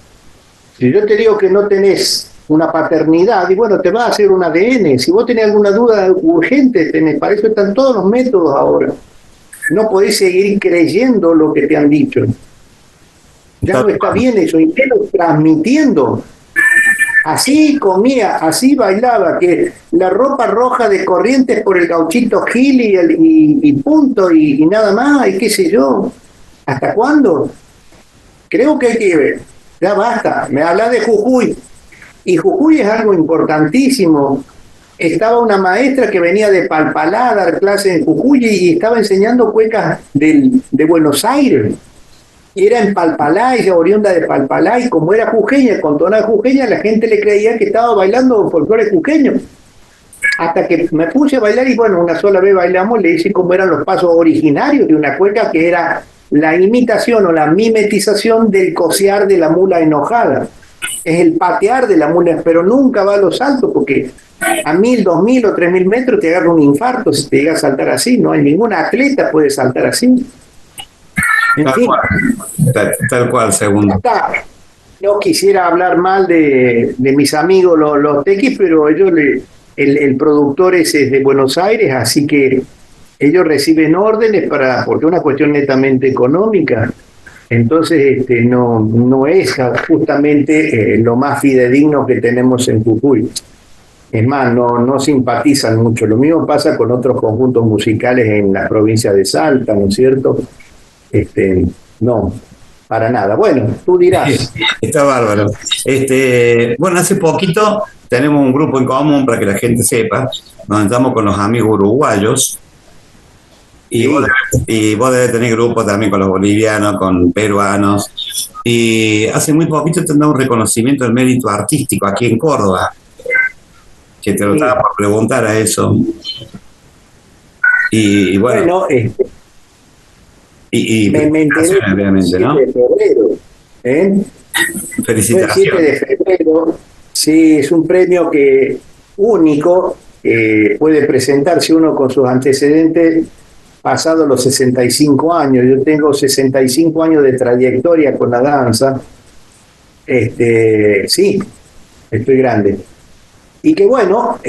si yo te digo que no tenés una paternidad, y bueno, te va a hacer un ADN. Si vos tenés alguna duda urgente, para eso están todos los métodos ahora. No podés seguir creyendo lo que te han dicho. Ya no está bien eso, y te lo transmitiendo. Así comía, así bailaba, que la ropa roja de Corrientes por el Gauchito Gil y punto, y nada más, y qué sé yo. ¿Hasta cuándo? Creo que hay que ver. Ya basta. Me habla de Jujuy. Y Jujuy es algo importantísimo. Estaba una maestra que venía de Palpalá a dar clases en Jujuy y estaba enseñando cuecas de Buenos Aires. Y era en Palpalá, ella oriunda de Palpalá, y como era jujeña, con tonada jujeña, la gente le creía que estaba bailando folclore jujeño. Hasta que me puse a bailar y bueno, una sola vez bailamos, le hice cómo eran los pasos originarios de una cueca que era la imitación o la mimetización del cocear de la mula enojada. Es el patear de la mula, pero nunca va a los saltos porque a 1000, 2000 o 3000 metros te agarra un infarto si te llega a saltar así. No hay ningún atleta puede saltar así. En tal fin, cual, tal cual, segundo. no quisiera hablar mal de mis amigos los tequis, pero ellos el productor ese es de Buenos Aires, así que ellos reciben órdenes porque es una cuestión netamente económica. Entonces no es justamente lo más fidedigno que tenemos en Jujuy. Es más, no simpatizan mucho. Lo mismo pasa con otros conjuntos musicales en la provincia de Salta, ¿no es cierto? No, para nada. Bueno, tú dirás. Está bárbaro. Bueno, hace poquito tenemos un grupo en común para que la gente sepa. Nos estamos con los amigos uruguayos. Y vos debes tener grupos también con los bolivianos, con peruanos. Y hace muy poquito te han dado un reconocimiento del mérito artístico aquí en Córdoba. Que te lo estaba por preguntar a eso. Y bueno. Me enteré obviamente, ¿no? El 7 de febrero. Felicitaciones. Fue el 7 de febrero. Sí, es un premio único. Puede presentarse uno con sus antecedentes pasados los 65 años. Yo tengo 65 años de trayectoria con la danza. Sí, estoy grande. Y que bueno,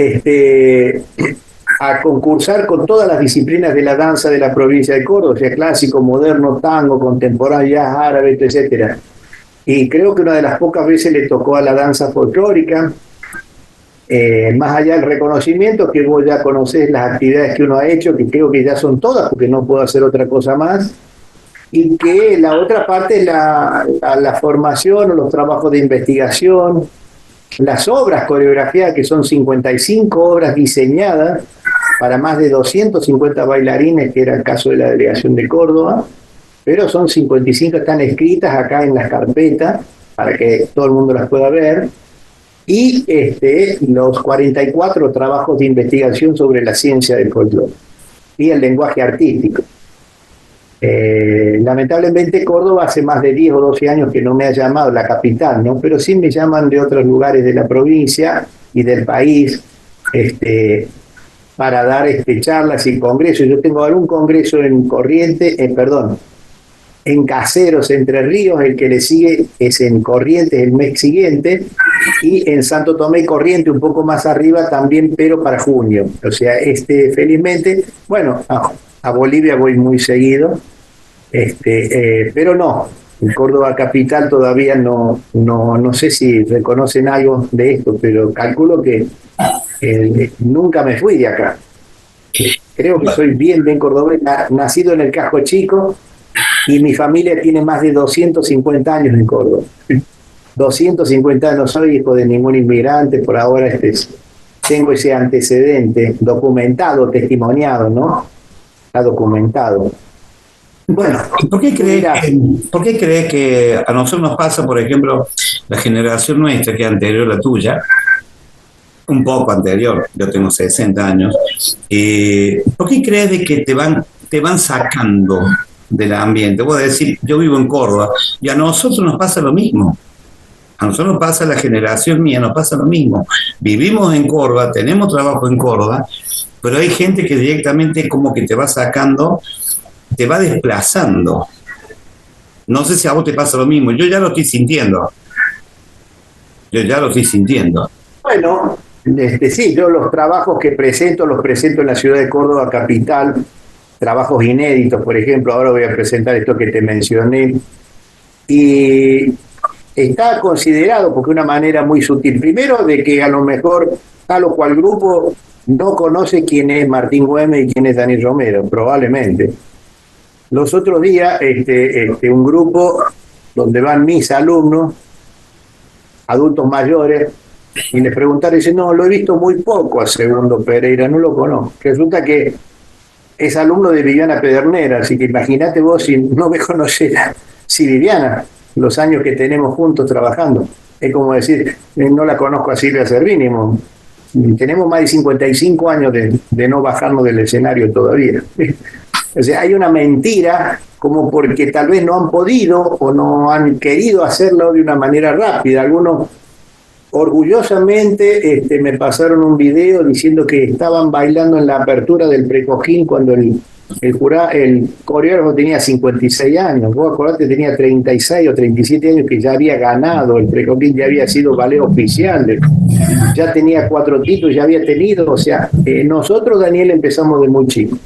a concursar con todas las disciplinas de la danza de la provincia de Córdoba, o sea, clásico, moderno, tango, contemporáneo, jazz, árabe, etcétera. Y creo que una de las pocas veces le tocó a la danza folclórica. Más allá del reconocimiento, que vos ya conocés las actividades que uno ha hecho, que creo que ya son todas, porque no puedo hacer otra cosa más, y que la otra parte es la formación o los trabajos de investigación, las obras coreografiadas, que son 55 obras diseñadas para más de 250 bailarines, que era el caso de la delegación de Córdoba, pero son 55, están escritas acá en las carpetas, para que todo el mundo las pueda ver, y los 44 trabajos de investigación sobre la ciencia del folclore y el lenguaje artístico. Lamentablemente Córdoba hace más de 10 o 12 años que no me ha llamado, la capital, ¿no? Pero sí me llaman de otros lugares de la provincia y del país para dar charlas y congresos. Yo tengo algún congreso en Corrientes, en Caseros, Entre Ríos, el que le sigue es en Corrientes el mes siguiente, y en Santo Tomé y Corrientes un poco más arriba también, pero para junio. O sea, felizmente, bueno, a Bolivia voy muy seguido, pero no, en Córdoba capital todavía no sé si reconocen algo de esto, pero calculo que nunca me fui de acá. Creo que soy bien cordobés, nacido en el Casco Chico, y mi familia tiene más de 250 años en Córdoba. 250 años, no soy hijo de ningún inmigrante, por ahora tengo ese antecedente documentado, testimoniado, ¿no? Está documentado. Bueno, ¿por qué crees que a nosotros nos pasa, por ejemplo, la generación nuestra, que es anterior a la tuya, un poco anterior, yo tengo 60 años, ¿por qué crees de que te van sacando del ambiente? Vos decís, yo vivo en Córdoba, y a nosotros nos pasa lo mismo. A nosotros nos pasa, la generación mía, nos pasa lo mismo. Vivimos en Córdoba, tenemos trabajo en Córdoba, pero hay gente que directamente como que te va sacando, te va desplazando. No sé si a vos te pasa lo mismo, yo ya lo estoy sintiendo. Yo ya lo estoy sintiendo. Bueno, sí, yo los trabajos que presento, los presento en la ciudad de Córdoba capital, trabajos inéditos, por ejemplo, ahora voy a presentar esto que te mencioné, y está considerado, porque una manera muy sutil, primero de que a lo mejor tal o cual grupo no conoce quién es Martín Güemes y quién es Daniel Romero, probablemente. Los otros días, un grupo donde van mis alumnos, adultos mayores, y les preguntaron, dice, no, lo he visto muy poco a Segundo Pereira, no lo conozco. Resulta que es alumno de Viviana Pedernera, así que imagínate vos si no me conociera, si Viviana, los años que tenemos juntos trabajando. Es como decir, no la conozco a Silvia Cervini, tenemos más de 55 años de no bajarnos del escenario todavía. O sea, hay una mentira como porque tal vez no han podido o no han querido hacerlo de una manera rápida. Algunos orgullosamente me pasaron un video diciendo que estaban bailando en la apertura del Precojín cuando el coreógrafo tenía 56 años. Vos acordate, tenía 36 o 37 años, que ya había ganado el Precojín, ya había sido ballet oficial, ya tenía 4 títulos, ya había tenido, o sea, nosotros, Daniel, empezamos de muy chico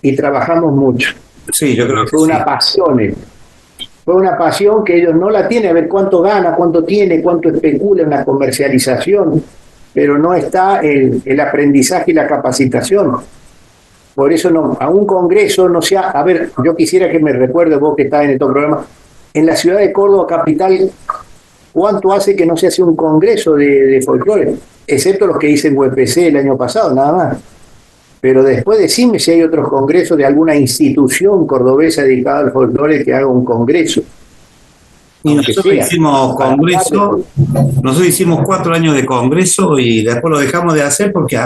y trabajamos mucho. Sí, yo creo que fue una pasión. Fue una pasión que ellos no la tienen, a ver cuánto gana, cuánto tiene, cuánto especula en la comercialización, pero no está el aprendizaje y la capacitación. Por eso no, a un congreso no sea, a ver, yo quisiera que me recuerde vos que estás en estos programas, en la ciudad de Córdoba capital, ¿cuánto hace que no se hace un congreso de folclore? Excepto los que hice en UPC el año pasado, nada más. Pero después decime si hay otros congresos de alguna institución cordobesa dedicada al folclore que haga un congreso. Y nosotros hicimos congreso, nosotros hicimos 4 años de congreso y después lo dejamos de hacer porque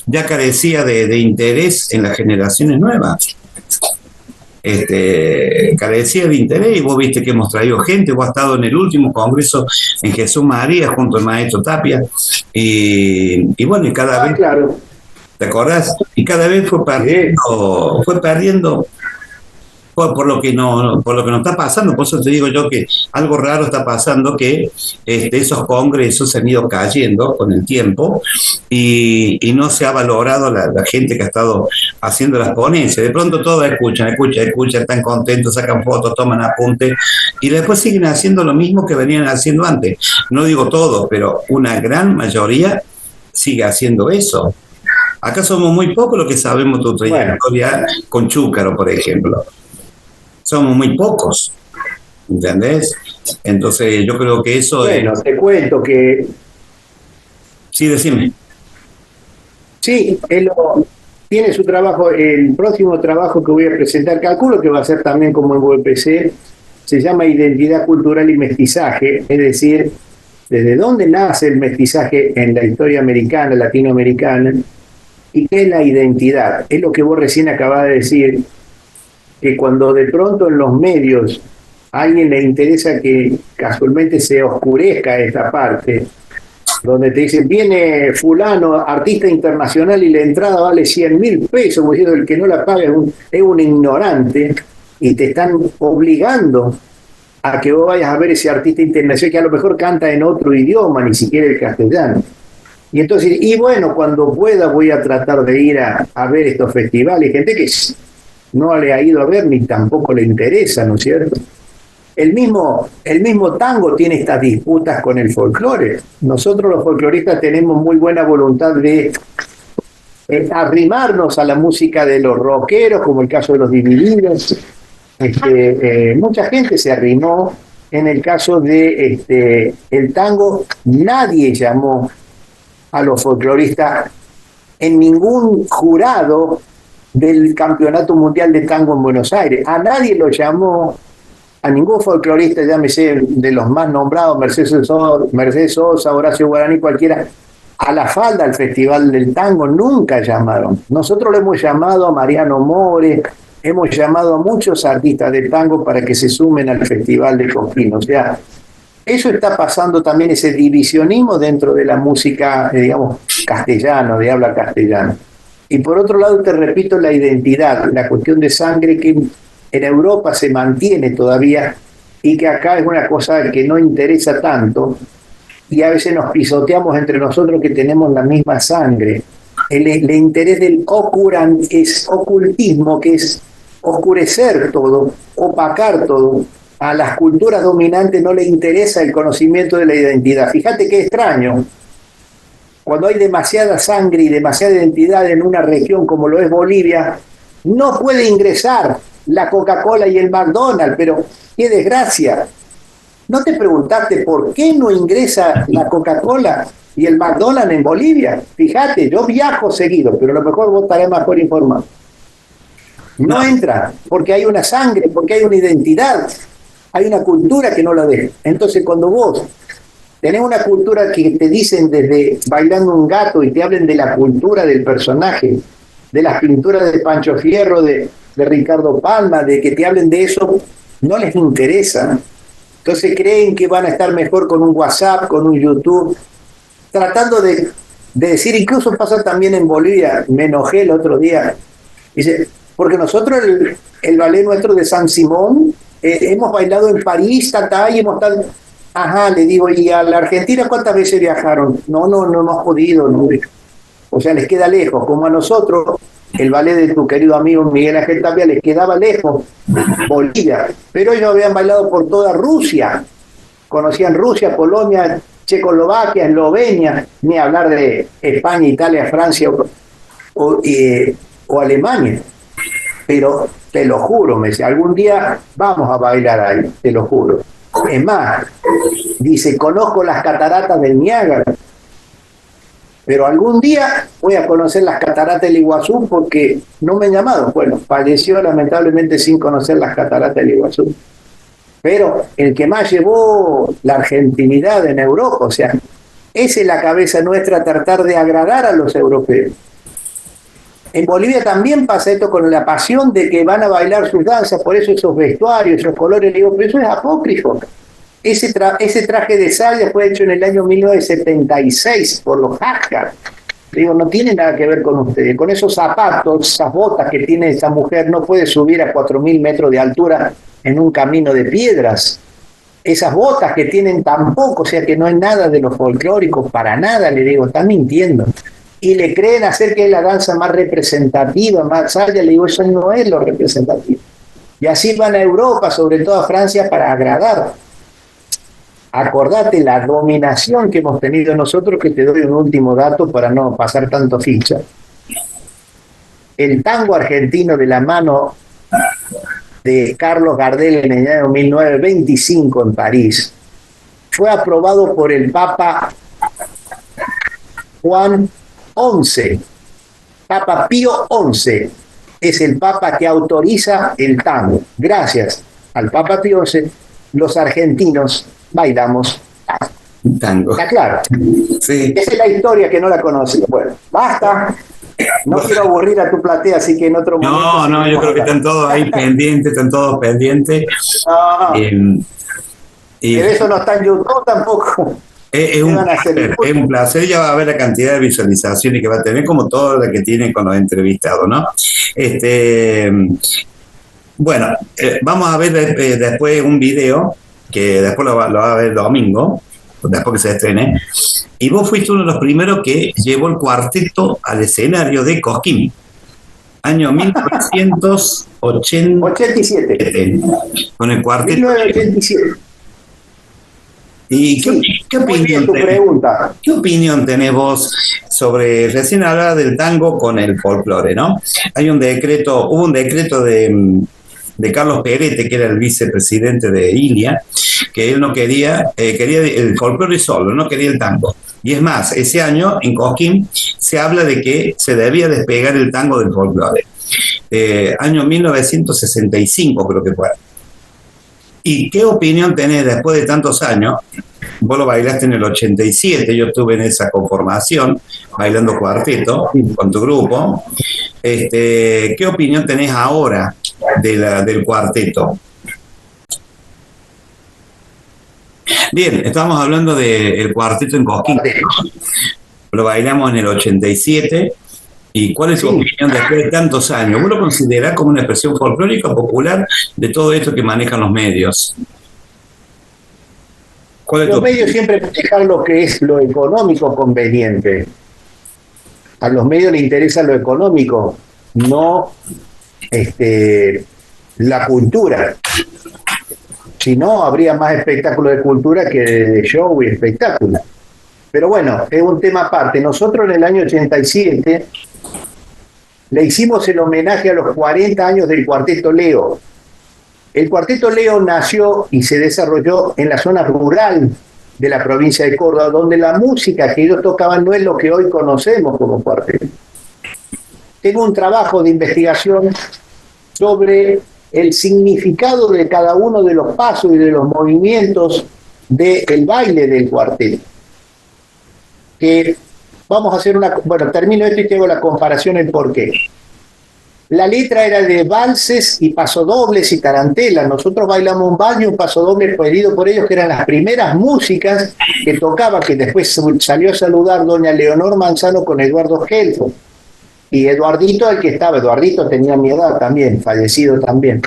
ya carecía de interés en las generaciones nuevas. Carecía de interés, y vos viste que hemos traído gente. Vos has estado en el último congreso en Jesús María junto al maestro Tapia, y bueno, y cada vez, claro. ¿te acordás? Y cada vez fue perdiendo por lo que no está pasando. Por eso te digo yo que algo raro está pasando, que esos congresos se han ido cayendo con el tiempo, y no se ha valorado la gente que ha estado haciendo las ponencias. De pronto todos escuchan, están contentos, sacan fotos, toman apuntes, y después siguen haciendo lo mismo que venían haciendo antes. No digo todos, pero una gran mayoría sigue haciendo eso. Acá somos muy pocos los que sabemos tu trayectoria con Chúcaro, por ejemplo. Somos muy pocos, ¿entendés? Entonces yo creo que eso Bueno, te cuento que... Sí, decime. Sí, él tiene su trabajo, el próximo trabajo que voy a presentar, calculo que va a ser también como en VPC, se llama Identidad Cultural y Mestizaje, es decir, desde dónde nace el mestizaje en la historia americana, latinoamericana, y qué es la identidad. Es lo que vos recién acabás de decir, que cuando de pronto en los medios a alguien le interesa que casualmente se oscurezca esta parte, donde te dicen, viene fulano, artista internacional, y la entrada vale 100.000 pesos, como diciendo, el que no la paga es un ignorante, y te están obligando a que vos vayas a ver ese artista internacional que a lo mejor canta en otro idioma, ni siquiera el castellano. Y entonces, y bueno, cuando pueda voy a tratar de ir a ver estos festivales. Gente que no le ha ido a ver ni tampoco le interesa, ¿no es cierto? El mismo tango tiene estas disputas con el folclore. Nosotros los folcloristas tenemos muy buena voluntad de arrimarnos a la música de los rockeros, como el caso de los Divididos. Mucha gente se arrimó. En el caso de el tango, nadie llamó a los folcloristas en ningún jurado del Campeonato Mundial de Tango en Buenos Aires. A nadie lo llamó, a ningún folclorista, llámese de los más nombrados, Mercedes Sosa, Horacio Guaraní, cualquiera, a la falda al Festival del Tango nunca llamaron. Nosotros le hemos llamado a Mariano More, hemos llamado a muchos artistas de tango para que se sumen al Festival de Cosquín. O sea, eso está pasando también, ese divisionismo dentro de la música, digamos, castellano, de habla castellana. Y por otro lado, te repito, la identidad, la cuestión de sangre que en Europa se mantiene todavía y que acá es una cosa que no interesa tanto, y a veces nos pisoteamos entre nosotros que tenemos la misma sangre. El interés del es ocultismo, que es oscurecer todo, opacar todo. A las culturas dominantes no les interesa el conocimiento de la identidad. Fíjate qué extraño. Cuando hay demasiada sangre y demasiada identidad en una región como lo es Bolivia, no puede ingresar la Coca-Cola y el McDonald's, pero qué desgracia. ¿No te preguntaste por qué no ingresa la Coca-Cola y el McDonald's en Bolivia? Fíjate, yo viajo seguido, pero a lo mejor vos estarás mejor informado. No entra, porque hay una sangre, porque hay una identidad, hay una cultura que no la deja. Entonces, cuando vos tenés una cultura que te dicen desde Bailando un gato y te hablen de la cultura del personaje, de las pinturas de Pancho Fierro, de Ricardo Palma, de que te hablen de eso, no les interesa. Entonces creen que van a estar mejor con un WhatsApp, con un YouTube, tratando de decir, incluso pasa también en Bolivia, me enojé el otro día, dice, porque nosotros el ballet nuestro de San Simón, hemos bailado en París, y hemos estado... Ajá, le digo, ¿y a la Argentina cuántas veces viajaron? No hemos podido, no. O sea, les queda lejos, como a nosotros, el ballet de tu querido amigo Miguel Ángel Tapia les quedaba lejos, Bolivia, pero ellos habían bailado por toda Rusia, conocían Rusia, Polonia, Checoslovaquia, Eslovenia, ni hablar de España, Italia, Francia o Alemania. Pero te lo juro, me dice, algún día vamos a bailar ahí, te lo juro. Es más, dice, conozco las cataratas del Niágara, pero algún día voy a conocer las cataratas del Iguazú porque no me han llamado. Bueno, falleció lamentablemente sin conocer las cataratas del Iguazú. Pero el que más llevó la argentinidad en Europa, o sea, esa es la cabeza nuestra, tratar de agradar a los europeos. En Bolivia también pasa esto con la pasión de que van a bailar sus danzas, por eso esos vestuarios, esos colores, le digo, pero eso es apócrifo. Ese traje de saya fue hecho en el año 1976 por los Hackers. Digo, no tiene nada que ver con ustedes. Con esos zapatos, esas botas que tiene esa mujer, no puede subir a 4.000 metros de altura en un camino de piedras. Esas botas que tienen tampoco, o sea que no es nada de los folclóricos, para nada, le digo, están mintiendo. Y le creen hacer que es la danza más representativa, más saya, le digo, eso no es lo representativo. Y así van a Europa, sobre todo a Francia, para agradar. Acordate la dominación que hemos tenido nosotros, que te doy un último dato para no pasar tanto ficha. El tango argentino de la mano de Carlos Gardel en el año 1925 en París fue aprobado por el Papa Juan XI. Papa Pío XI es el Papa que autoriza el tango. Gracias al Papa Pío XI, los argentinos bailamos tango. ¿Está claro? Sí. Esa es la historia que no la conocí. Bueno, basta. No quiero aburrir a tu platea, así que en otro momento... No, yo creo que están todos ahí pendientes, están todos pendientes. No. Pero eso no está en YouTube tampoco. Es un placer, ya va a ver la cantidad de visualizaciones que va a tener, como todo lo que tiene con los entrevistados, ¿no? Bueno, vamos a ver después un video que después lo va a ver el domingo, después que se estrene, y vos fuiste uno de los primeros que llevó el cuarteto al escenario de Cosquín, año 1987, con el cuarteto. 1987. ¿Y qué opinión tenés vos sobre, recién hablaba del tango con el folclore, ¿no? Hubo un decreto de Carlos Perete, que era el vicepresidente de ILIA, que él no quería el folclore solo, no quería el tango. Y es más, ese año en Cosquín se habla de que se debía despegar el tango del folclore. Año 1965 creo que fue. ¿Y qué opinión tenés después de tantos años? Vos lo bailaste en el 87, yo estuve en esa conformación, bailando cuarteto con tu grupo. ¿Qué opinión tenés ahora del cuarteto? Bien, estamos hablando del cuarteto en Cosquín. Lo bailamos en el 87. ¿Y cuál es su opinión después de tantos años? ¿Vos lo considerás como una expresión folclórica popular de todo esto que manejan los medios? Los medios siempre manejan lo que es lo económico conveniente. A los medios les interesa lo económico, no la cultura. Si no, habría más espectáculo de cultura que de show y espectáculo. Pero bueno, es un tema aparte. Nosotros en el año 87 le hicimos el homenaje a los 40 años del Cuarteto Leo. El Cuarteto Leo nació y se desarrolló en la zona rural de la provincia de Córdoba, donde la música que ellos tocaban no es lo que hoy conocemos como cuarteto. Tengo un trabajo de investigación sobre el significado de cada uno de los pasos y de los movimientos del baile del cuarteto. Que vamos a hacer bueno, termino esto y te hago la comparación en por qué. La letra era de valses y pasodobles y tarantelas. Nosotros bailamos un vals y un pasodoble pedido por ellos, que eran las primeras músicas que tocaba, que después salió a saludar doña Leonor Manzano con Eduardo Gelfo. Y Eduardito, el que estaba, Eduardito tenía mi edad también, fallecido también.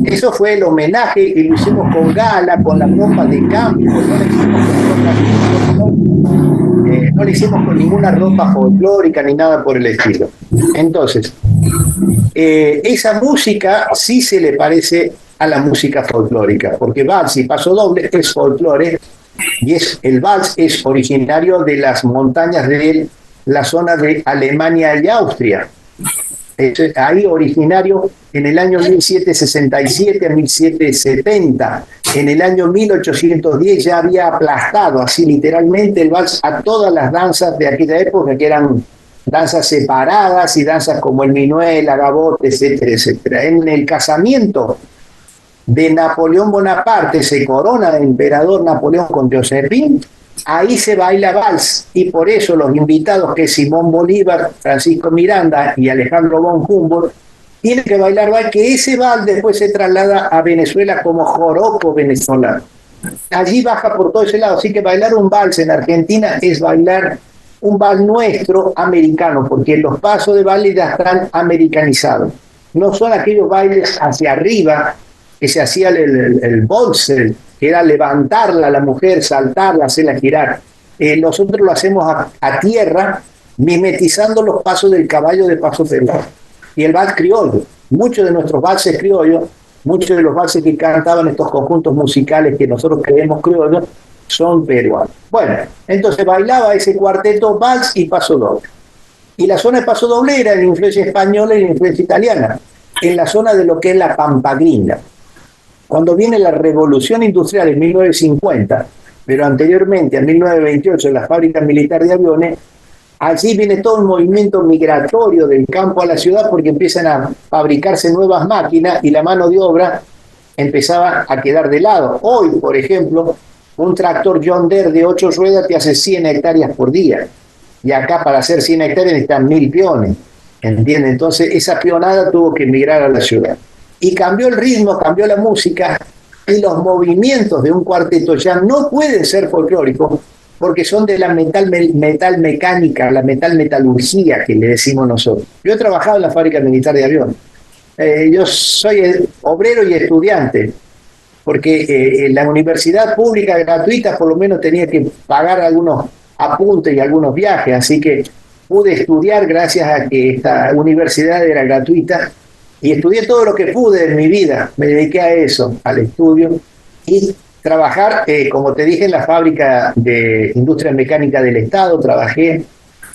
Eso fue el homenaje y lo hicimos con gala, con la ropa de campo. No le hicimos con ninguna ropa folclórica ni nada por el estilo. Entonces, esa música sí se le parece a la música folclórica, porque vals y pasodoble es folclore, y el vals es originario de las montañas de la zona de Alemania y Austria. Ahí originario en el año 1767 a 1770. En el año 1810 ya había aplastado así literalmente el vals a todas las danzas de aquella época, que eran danzas separadas y danzas como el minué, el agabote, etcétera, etcétera. En el casamiento de Napoleón Bonaparte se corona el emperador Napoleón con Josephine. Ahí se baila vals, y por eso los invitados, que es Simón Bolívar, Francisco Miranda y Alejandro von Humboldt, tienen que bailar vals, que ese vals después se traslada a Venezuela como joropo venezolano. Allí baja por todo ese lado, así que bailar un vals en Argentina es bailar un vals nuestro americano, porque los pasos de baile ya están americanizados. No son aquellos bailes hacia arriba que se hacía el bolser, que era levantarla a la mujer, saltarla, hacerla girar. Nosotros lo hacemos a tierra, mimetizando los pasos del caballo de paso peruano. Y el vals criollo. Muchos de nuestros valses criollos, muchos de los valses que cantaban estos conjuntos musicales que nosotros creemos criollos, son peruanos. Bueno, entonces bailaba ese cuarteto vals y pasodoble. Y la zona de pasodoble era la influencia española y la influencia italiana, en la zona de lo que es la Pampa Gringa. Cuando viene la revolución industrial en 1950, pero anteriormente, en 1928, en la fábrica militar de aviones, allí viene todo un movimiento migratorio del campo a la ciudad, porque empiezan a fabricarse nuevas máquinas y la mano de obra empezaba a quedar de lado. Hoy, por ejemplo, un tractor John Deere de 8 ruedas te hace 100 hectáreas por día. Y acá para hacer 100 hectáreas necesitan 1000 peones. ¿Entiendes? Entonces esa peonada tuvo que emigrar a la ciudad. Y cambió el ritmo, cambió la música, y los movimientos de un cuarteto ya no pueden ser folclóricos, porque son de la metal mecánica, la metalurgia que le decimos nosotros. Yo he trabajado en la fábrica militar de aviones. Yo soy obrero y estudiante, porque la universidad pública gratuita por lo menos tenía que pagar algunos apuntes y algunos viajes, así que pude estudiar gracias a que esta universidad era gratuita. Y estudié todo lo que pude en mi vida, me dediqué a eso, al estudio, y trabajar, como te dije, en la fábrica de industria mecánica del Estado, trabajé,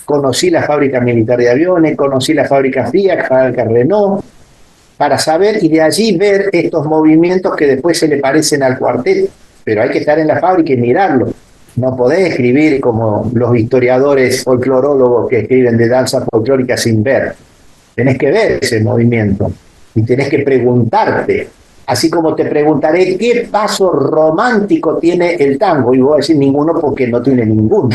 conocí la fábrica militar de aviones, conocí la fábrica Fiat, la fábrica Renault, para saber y de allí ver estos movimientos que después se le parecen al cuarteto, pero hay que estar en la fábrica y mirarlo. No podés escribir como los historiadores folclorólogos que escriben de danza folclórica sin ver. Tenés que ver ese movimiento y tenés que preguntarte, así como te preguntaré qué paso romántico tiene el tango, y voy a decir ninguno porque no tiene ninguno.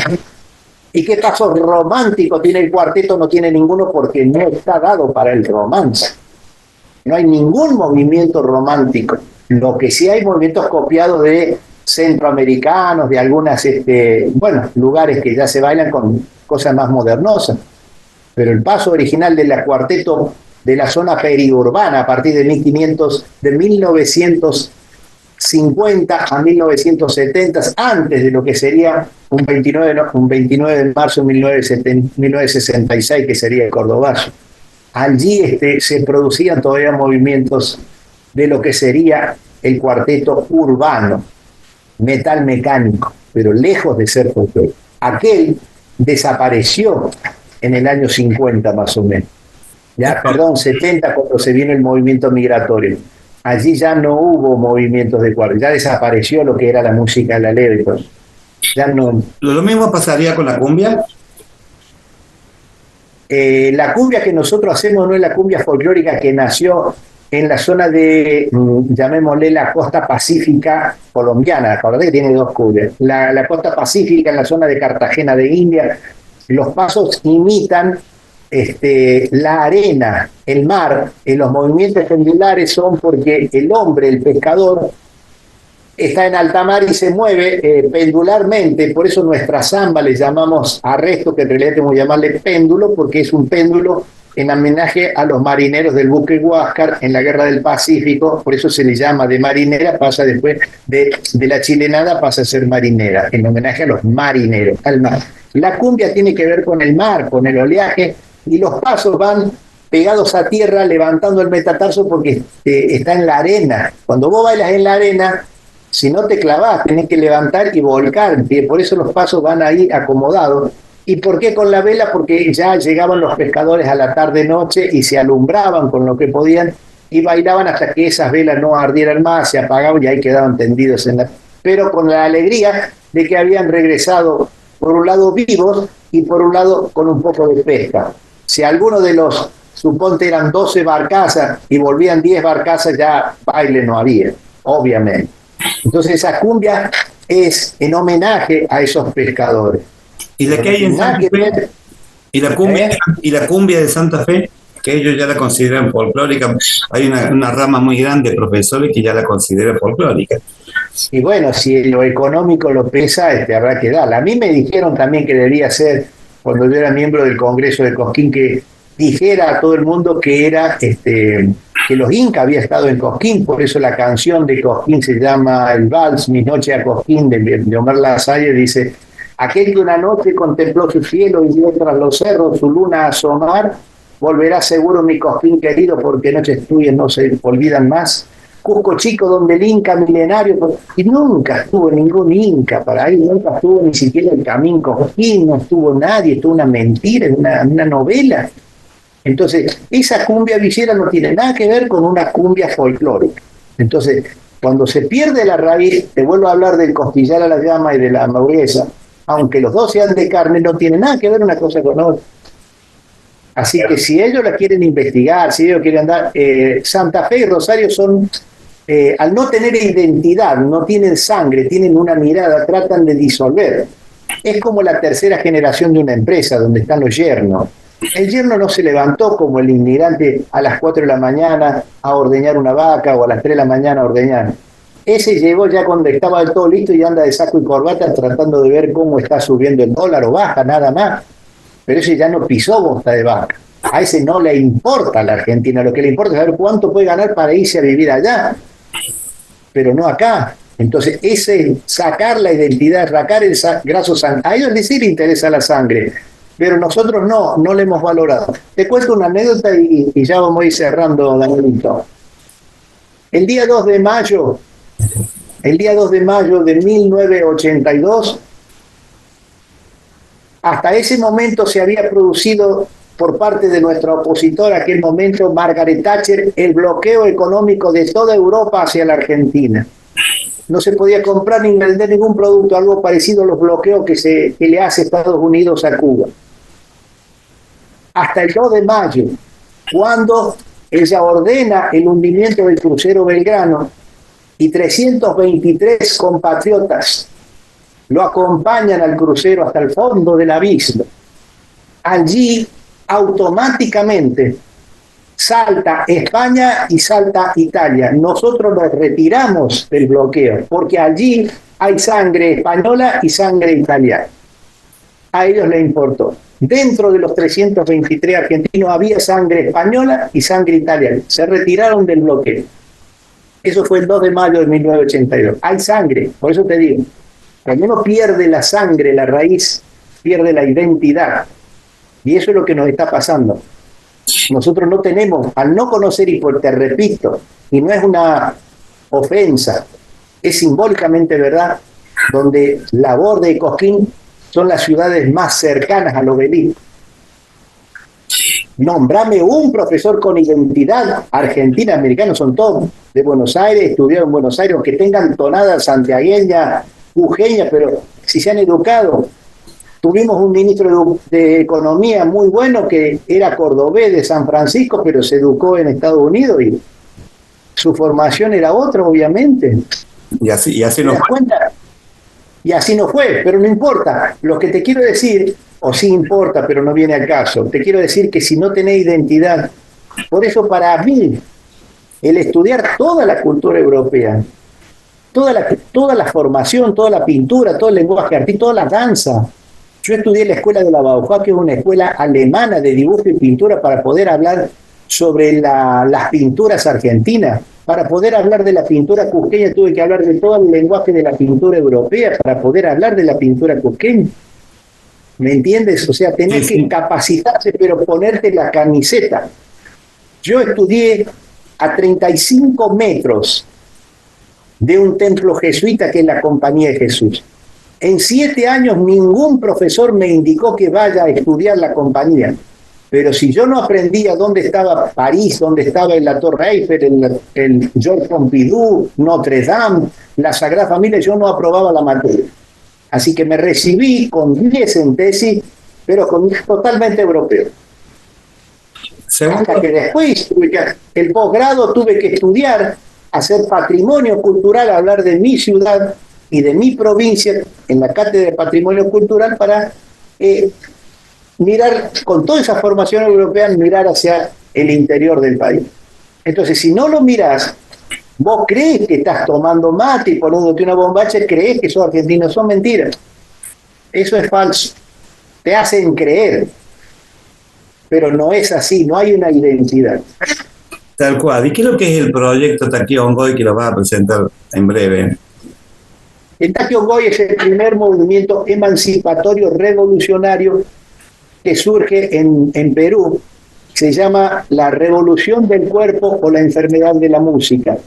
¿Y qué paso romántico tiene el cuarteto? No tiene ninguno porque no está dado para el romance. No hay ningún movimiento romántico. Lo que sí hay movimientos copiados de centroamericanos, de algunas lugares que ya se bailan con cosas más modernosas. Pero el paso original del cuarteto de la zona periurbana a partir de 1900 50 a 1970, antes de lo que sería un 29 de marzo de 1966, que sería el Cordobazo. Allí se producían todavía movimientos de lo que sería el cuarteto urbano, metal mecánico, pero lejos de ser folclore. Aquel desapareció en el año 50 más o menos. Ya, perdón, 70, cuando se vino el movimiento migratorio. Allí ya no hubo movimientos de cuarteto, ya desapareció lo que era la música de la ley. Ya no. ¿Lo mismo pasaría con la cumbia? La cumbia que nosotros hacemos no es la cumbia folclórica que nació en la zona de, llamémosle, la costa pacífica colombiana. Acordate que tiene dos cumbias. La costa pacífica, en la zona de Cartagena de India, los pasos imitan la arena, el mar. Los movimientos pendulares son porque el hombre, el pescador, está en alta mar y se mueve pendularmente. Por eso nuestra samba le llamamos arresto, que en realidad tenemos que llamarle péndulo, porque es un péndulo en homenaje a los marineros del buque Huáscar en la Guerra del Pacífico. Por eso se le llama de marinera, pasa después de la chilenada, pasa a ser marinera, en homenaje a los marineros, al mar. La cumbia tiene que ver con el mar, con el oleaje, y los pasos van pegados a tierra, levantando el metatarso, porque está en la arena. Cuando vos bailas en la arena, si no te clavás, tenés que levantar y volcar. Por eso los pasos van ahí acomodados. ¿Y por qué con la vela? Porque ya llegaban los pescadores a la tarde-noche y se alumbraban con lo que podían y bailaban hasta que esas velas no ardieran más, se apagaban y ahí quedaban tendidos pero con la alegría de que habían regresado, por un lado vivos y por un lado con un poco de pesca. Si alguno de los, suponte eran 12 barcazas y volvían 10 barcazas, ya baile no había, obviamente. Entonces esa cumbia es en homenaje a esos pescadores. ¿Y la que hay en Santa Fe? ¿Y la cumbia de Santa Fe? Que ellos ya la consideran folclórica. Hay una rama muy grande de profesores que ya la consideran folclórica. Y bueno, si lo económico lo pesa, habrá que darla. A mí me dijeron también que debía ser, cuando yo era miembro del Congreso de Cosquín, que dijera a todo el mundo que era que los Incas había estado en Cosquín. Por eso la canción de Cosquín se llama el Vals, Mi Noche a Cosquín, de Omar Lasalle. Dice: aquel que una noche contempló su cielo y vio tras los cerros su luna asomar, volverá seguro mi Cosquín querido, porque noches tuyas no se olvidan más. Cusco chico, donde el Inca milenario, y nunca estuvo ningún Inca para ahí, nunca estuvo ni siquiera el Camín Cosquín, no estuvo nadie, estuvo una mentira, una novela. Entonces, esa cumbia villera no tiene nada que ver con una cumbia folclórica. Entonces, cuando se pierde la raíz, te vuelvo a hablar del costillar a la llama y de la hamburguesa, aunque los dos sean de carne, no tiene nada que ver una cosa con otra. Así que si ellos la quieren investigar, si ellos quieren andar, Santa Fe y Rosario son, al no tener identidad, no tienen sangre, tienen una mirada, tratan de disolver. Es como la tercera generación de una empresa donde están los yernos. El yerno no se levantó como el inmigrante a las 4 de la mañana a ordeñar una vaca o a las 3 de la mañana a ordeñar. Ese llegó ya cuando estaba del todo listo y anda de saco y corbata tratando de ver cómo está subiendo el dólar o baja, nada más. Pero ese ya no pisó bosta de vaca. A ese no le importa a la Argentina, lo que le importa es saber cuánto puede ganar para irse a vivir allá, pero no acá. Entonces, sacar la identidad, sacar el graso sangre, a ellos sí les interesa la sangre, pero nosotros no le hemos valorado. Te cuento una anécdota y ya vamos a ir cerrando, Danielito. El día 2 de mayo de 1982, hasta ese momento se había producido por parte de nuestra opositora, aquel momento, Margaret Thatcher, el bloqueo económico de toda Europa hacia la Argentina. No se podía comprar ni vender ningún producto, algo parecido a los bloqueos que le hace Estados Unidos a Cuba. Hasta el 2 de mayo, cuando ella ordena el hundimiento del crucero Belgrano y 323 compatriotas lo acompañan al crucero hasta el fondo del abismo. Allí automáticamente salta España y salta Italia. Nosotros nos retiramos del bloqueo porque allí hay sangre española y sangre italiana. A ellos les importó. Dentro de los 323 argentinos había sangre española y sangre italiana. Se retiraron del bloqueo. Eso fue el 2 de mayo de 1982. Hay sangre, por eso te digo. Cuando uno pierde la sangre, la raíz, pierde la identidad. Y eso es lo que nos está pasando. Nosotros no tenemos, al no conocer, y te repito, y no es una ofensa, es simbólicamente verdad, donde Laborde y Cosquín son las ciudades más cercanas al obelisco. Nombrame un profesor con identidad argentina, americano, son todos de Buenos Aires, estudiaron en Buenos Aires, que tengan tonada santiagueña, jujeña, pero si se han educado. Tuvimos un ministro de Economía muy bueno que era cordobés de San Francisco, pero se educó en Estados Unidos y su formación era otra, obviamente. Y así ¿Te das cuenta? Y así no fue, pero no importa. Lo que te quiero decir, o sí importa, pero no viene al caso, te quiero decir que si no tenés identidad, por eso para mí, el estudiar toda la cultura europea, toda la formación, toda la pintura, todo el lenguaje artístico, toda la danza. Yo estudié en la escuela de la Bauhaus, que es una escuela alemana de dibujo y pintura, para poder hablar sobre las pinturas argentinas. Para poder hablar de la pintura cusqueña tuve que hablar de todo el lenguaje de la pintura europea para poder hablar de la pintura cusqueña. ¿Me entiendes? O sea, tenés que capacitarse, pero ponerte la camiseta. Yo estudié a 35 metros de un templo jesuita que es la Compañía de Jesús. En 7 años ningún profesor me indicó que vaya a estudiar la compañía. Pero si yo no aprendía dónde estaba París, dónde estaba la Torre Eiffel, el Georges Pompidou, Notre Dame, la Sagrada Familia, yo no aprobaba la materia. Así que me recibí con 10 en tesis, pero totalmente europeo. Hasta que después, el posgrado, tuve que estudiar, hacer patrimonio cultural, hablar de mi ciudad y de mi provincia en la cátedra de patrimonio cultural para mirar, con toda esa formación europea, mirar hacia el interior del país. Entonces, si no lo mirás, vos crees que estás tomando mate y poniéndote una bombacha, crees que sos argentino, son mentiras. Eso es falso. Te hacen creer, pero no es así, no hay una identidad. Tal cual. ¿Y qué es lo que es el proyecto Taquiongoy que lo vas a presentar en breve? El Taquiongoy es el primer movimiento emancipatorio revolucionario que surge en Perú. Se llama la revolución del cuerpo o la enfermedad de la música.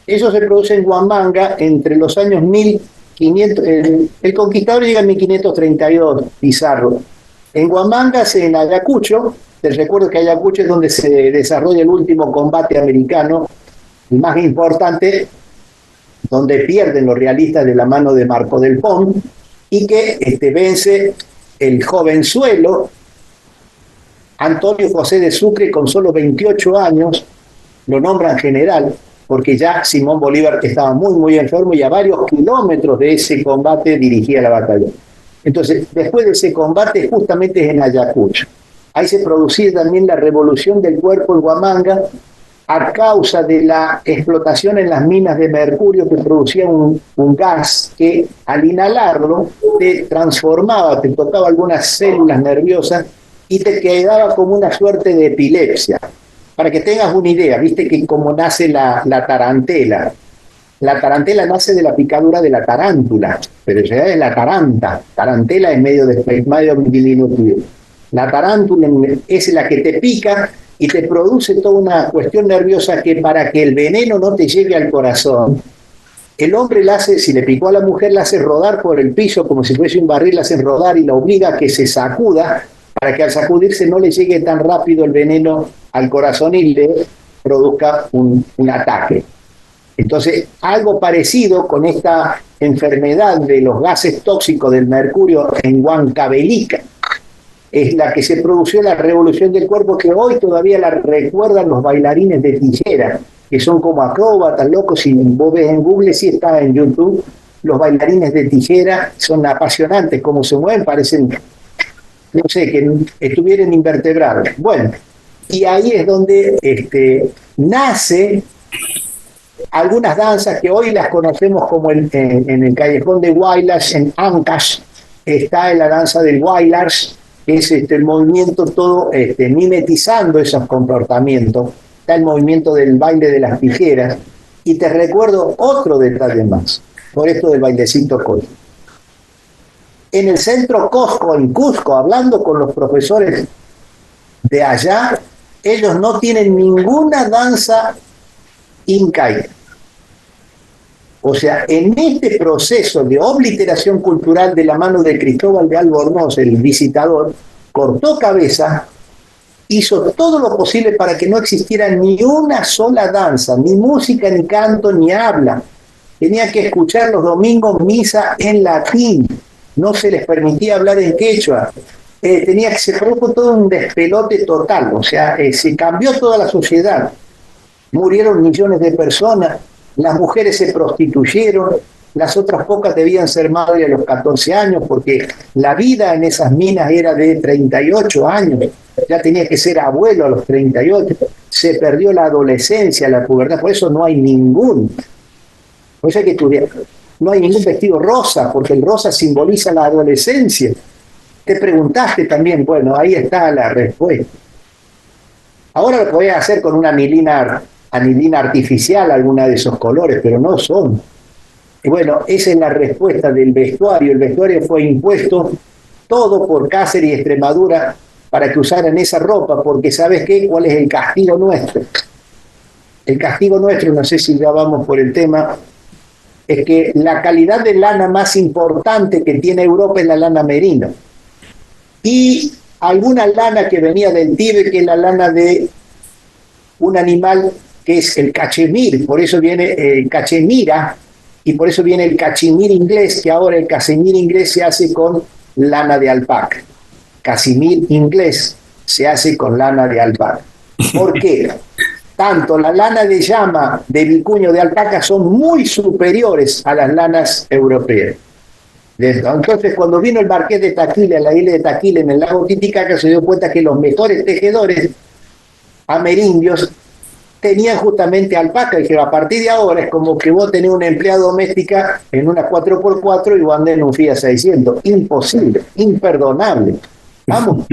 Eso se produce en Huamanga entre los años 1500. El conquistador llega en 1532, Pizarro. En Huamanga, en Ayacucho, te recuerdo que Ayacucho es donde se desarrolla el último combate americano, el más importante, donde pierden los realistas de la mano de Marco del Pont, y que vence el jovenzuelo Antonio José de Sucre con solo 28 años, lo nombran general, porque ya Simón Bolívar estaba muy, muy enfermo y a varios kilómetros de ese combate dirigía la batalla. Entonces, después de ese combate, justamente es en Ayacucho. Ahí se producía también la revolución del cuerpo en Huamanga, a causa de la explotación en las minas de mercurio que producía un gas que al inhalarlo te transformaba, te tocaba algunas células nerviosas y te quedaba como una suerte de epilepsia. Para que tengas una idea, viste que como nace la tarantela. La tarantela nace de la picadura de la tarántula, pero en realidad es la taranta. Tarantela es medio diminutivo. La tarántula es la que te pica y te produce toda una cuestión nerviosa que para que el veneno no te llegue al corazón, el hombre la hace, si le picó a la mujer, la hace rodar por el piso como si fuese un barril, la hace rodar y la obliga a que se sacuda para que al sacudirse no le llegue tan rápido el veneno al corazón y le produzca un ataque. Entonces, algo parecido con esta enfermedad de los gases tóxicos del mercurio en Huancavelica, es la que se produjo la revolución del cuerpo, que hoy todavía la recuerdan los bailarines de tijera, que son como acróbatas, locos. Si vos ves en Google, sí está en YouTube, los bailarines de tijera son apasionantes, como se mueven, parecen, no sé, que estuvieran invertebrados. Bueno, y ahí es donde nace algunas danzas que hoy las conocemos como en el callejón de Huaylas, en Ancash, está la danza del Wailars, que es el movimiento todo mimetizando esos comportamientos. Está el movimiento del baile de las tijeras, Y te recuerdo otro detalle más, por esto del bailecito Colla. En el centro Cusco, en Cusco, hablando con los profesores de allá, ellos no tienen ninguna danza incaica. O sea, en este proceso de obliteración cultural de la mano de Cristóbal de Albornoz, el visitador, cortó cabeza, hizo todo lo posible para que no existiera ni una sola danza, ni música, ni canto, ni habla. Tenían que escuchar los domingos misa en latín, no se les permitía hablar en quechua. Se produjo todo un despelote total, o sea, se cambió toda la sociedad. Murieron millones de personas, las mujeres se prostituyeron, las otras pocas debían ser madres a los 14 años, porque la vida en esas minas era de 38 años, ya tenía que ser abuelo a los 38, se perdió la adolescencia, la pubertad, por eso no hay por eso hay que estudiar, no hay ningún vestido rosa, porque el rosa simboliza la adolescencia. Te preguntaste también, bueno, ahí está la respuesta. Ahora lo podés hacer con una anilina artificial, alguna de esos colores, pero no son. Y bueno, esa es la respuesta del vestuario. El vestuario fue impuesto todo por Cáceres y Extremadura para que usaran esa ropa, porque ¿sabes qué? ¿Cuál es el castigo nuestro? El castigo nuestro, no sé si ya vamos por el tema, es que la calidad de lana más importante que tiene Europa es la lana merino. Y alguna lana que venía del Tíbet, que es la lana de un animal que es el cachemir, por eso viene cachemira, y por eso viene el cachemir inglés, que ahora el cachemir inglés se hace con lana de alpaca. Cachemir inglés se hace con lana de alpaca. ¿Por qué? Tanto la lana de llama de vicuño de alpaca son muy superiores a las lanas europeas. Entonces, cuando vino el marqués de Taquile, a la isla de Taquile, en el lago Titicaca, se dio cuenta que los mejores tejedores amerindios tenían justamente alpaca. Y que a partir de ahora es como que vos tenés una empleada doméstica en una 4x4 y vos andás en un Fiat 600. Imposible, imperdonable. Vamos.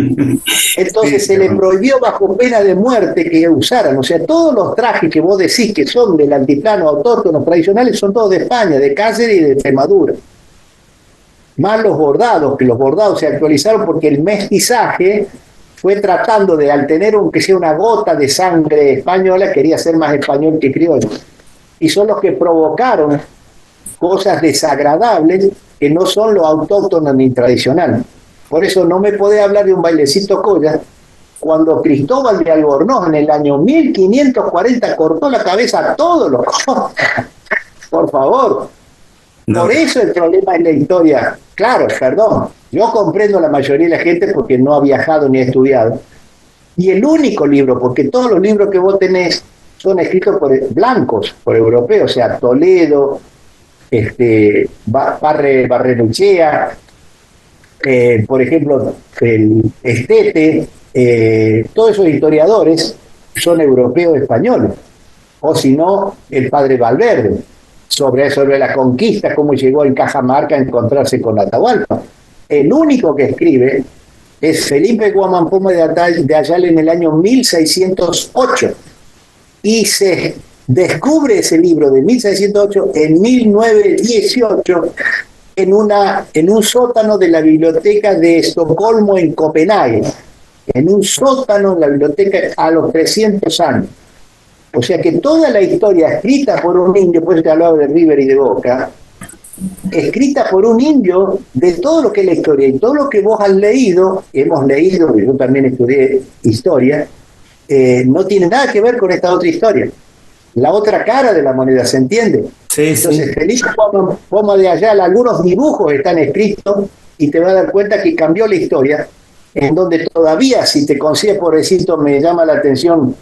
Entonces se le prohibió bajo pena de muerte que usaran. O sea, todos los trajes que vos decís que son del altiplano autóctonos tradicionales son todos de España, de Cáceres y de Extremadura. Más los bordados, que los bordados se actualizaron porque el mestizaje fue tratando de, al tener aunque sea una gota de sangre española, quería ser más español que criollo. Y son los que provocaron cosas desagradables que no son lo autóctono ni tradicional. Por eso no me podés hablar de un bailecito Colla cuando Cristóbal de Albornoz en el año 1540 cortó la cabeza a todos los Collas. Por favor. No. Por eso el problema es la historia. Claro, perdón, yo comprendo a la mayoría de la gente porque no ha viajado ni ha estudiado. Y el único libro, porque todos los libros que vos tenés son escritos por blancos, por europeos, o sea, Toledo, Barrenechea, por ejemplo, el Estete, todos esos historiadores son europeos españoles. O si no, el padre Valverde. Sobre la conquista, cómo llegó en Cajamarca a encontrarse con Atahualpa. El único que escribe es Felipe Guamán Poma de Ayala en el año 1608. Y se descubre ese libro de 1608 en 1918 en un sótano de la biblioteca de Estocolmo en Copenhague. En un sótano de la biblioteca a los 300 años. O sea que toda la historia escrita por un indio, por eso te hablaba de River y de Boca, escrita por un indio de todo lo que es la historia y todo lo que vos has leído, hemos leído, yo también estudié historia, no tiene nada que ver con esta otra historia. La otra cara de la moneda, ¿se entiende? Sí, entonces, sí. Felipe Poma de Ayala, algunos dibujos están escritos y te vas a dar cuenta que cambió la historia, en donde todavía, si te consigues, pobrecito, me llama la atención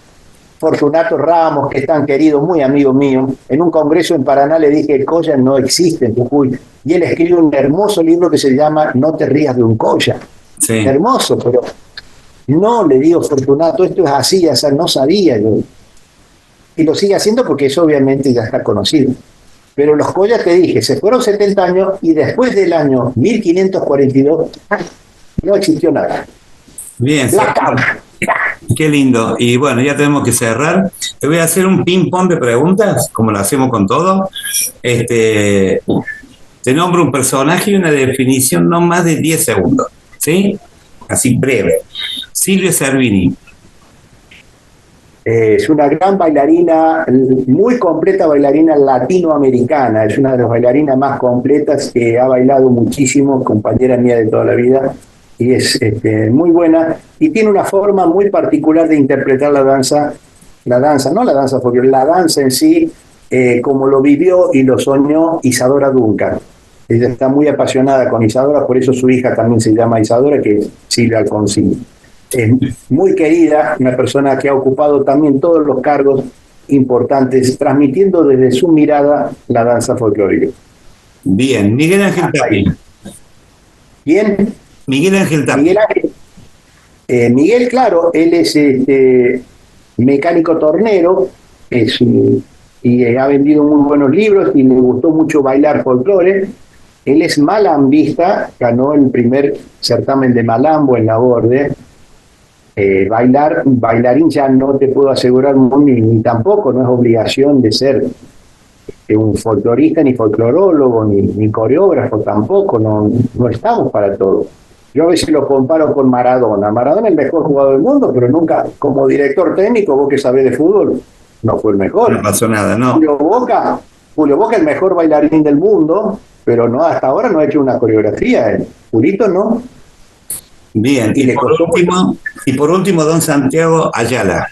Fortunato Ramos, que es tan querido, muy amigo mío. En un congreso en Paraná le dije: el Colla no existe en Jujuy. Y él escribe un hermoso libro que se llama No te rías de un Colla. Sí. Hermoso, pero no, le digo, Fortunato, esto es así, o sea, no sabía yo. Y lo sigue haciendo porque eso obviamente ya está conocido. Pero los Collas, te dije, se fueron 70 años y después del año 1542 no existió nada. Bien. Blackout. Qué lindo. Y bueno, ya tenemos que cerrar. Te voy a hacer un ping-pong de preguntas, como lo hacemos con todo. Te nombro un personaje y una definición no más de 10 segundos. ¿Sí? Así breve. Silvia Servini. Es una gran bailarina, muy completa bailarina latinoamericana. Es una de las bailarinas más completas que ha bailado muchísimo, compañera mía de toda la vida. Y es muy buena y tiene una forma muy particular de interpretar la danza, no la danza folclórica, la danza en sí, como lo vivió y lo soñó Isadora Duncan. Ella está muy apasionada con Isadora, por eso su hija también se llama Isadora, que es Silvia Alfonsín. Es muy querida, una persona que ha ocupado también todos los cargos importantes, transmitiendo desde su mirada la danza folclórica. Bien, Miguel Ángel Tapia. ¿Quién? Miguel Ángel Tapia. Miguel, claro, él es mecánico tornero, y ha vendido muy buenos libros y le gustó mucho bailar folclore. Él es malambista, ganó el primer certamen de malambo en la Borde. Bailarín ya no te puedo asegurar, ni tampoco, no es obligación de ser un folclorista, ni folclorólogo, ni coreógrafo tampoco, no estamos para todo. Yo a veces lo comparo con Maradona. Maradona es el mejor jugador del mundo, pero nunca, como director técnico, vos que sabés de fútbol, no fue el mejor. No pasó nada, ¿no? Julio Boca es el mejor bailarín del mundo, pero no, hasta ahora no ha hecho una coreografía. Purito no. Bien, y por último, don Santiago Ayala.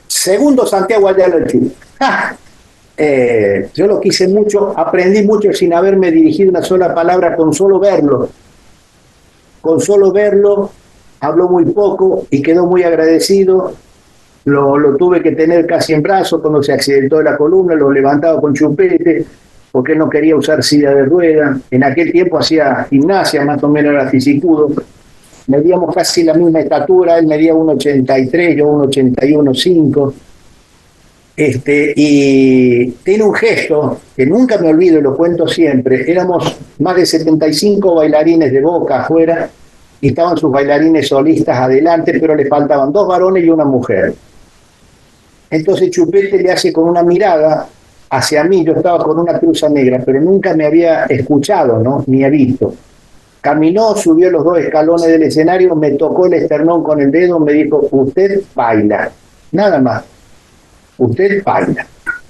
Segundo Santiago Ayala el Chile. Yo lo quise mucho, aprendí mucho sin haberme dirigido una sola palabra, con solo verlo. Con solo verlo, habló muy poco y quedó muy agradecido. Lo tuve que tener casi en brazos cuando se accidentó de la columna, lo levantaba con chupete, porque él no quería usar silla de rueda. En aquel tiempo hacía gimnasia, más o menos era fisicudo. Medíamos casi la misma estatura, él medía 1,83, yo 1,81,5. Y tiene un gesto que nunca me olvido y lo cuento siempre. Éramos más de 75 bailarines de Boca afuera y estaban sus bailarines solistas adelante, pero le faltaban 2 varones y una mujer. Entonces Chupete le hace con una mirada hacia mí, yo estaba con una cruza negra, pero nunca me había escuchado, ¿no? Ni he visto. Caminó, subió los 2 escalones del escenario, me tocó el esternón con el dedo, me dijo, usted baila, nada más, usted baila.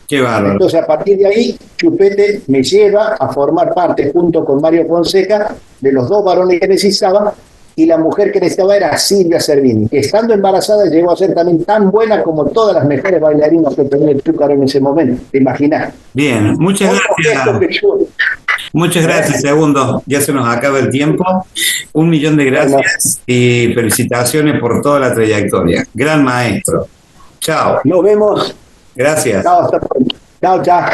Qué bárbaro. Entonces a partir de ahí, Chupete me lleva a formar parte, junto con Mario Fonseca, de los 2 varones que necesitaba, y la mujer que necesitaba era Silvia Servini, que estando embarazada llegó a ser también tan buena como todas las mejores bailarinas que tenía el Chúcaro en ese momento, ¿te imaginas? Bien, muchas gracias. Muchas gracias, Segundo. Ya se nos acaba el tiempo. 1.000.000 de gracias y felicitaciones por toda la trayectoria. Gran maestro. Chao. Nos vemos. Gracias. Chao, hasta pronto. Chao, chao.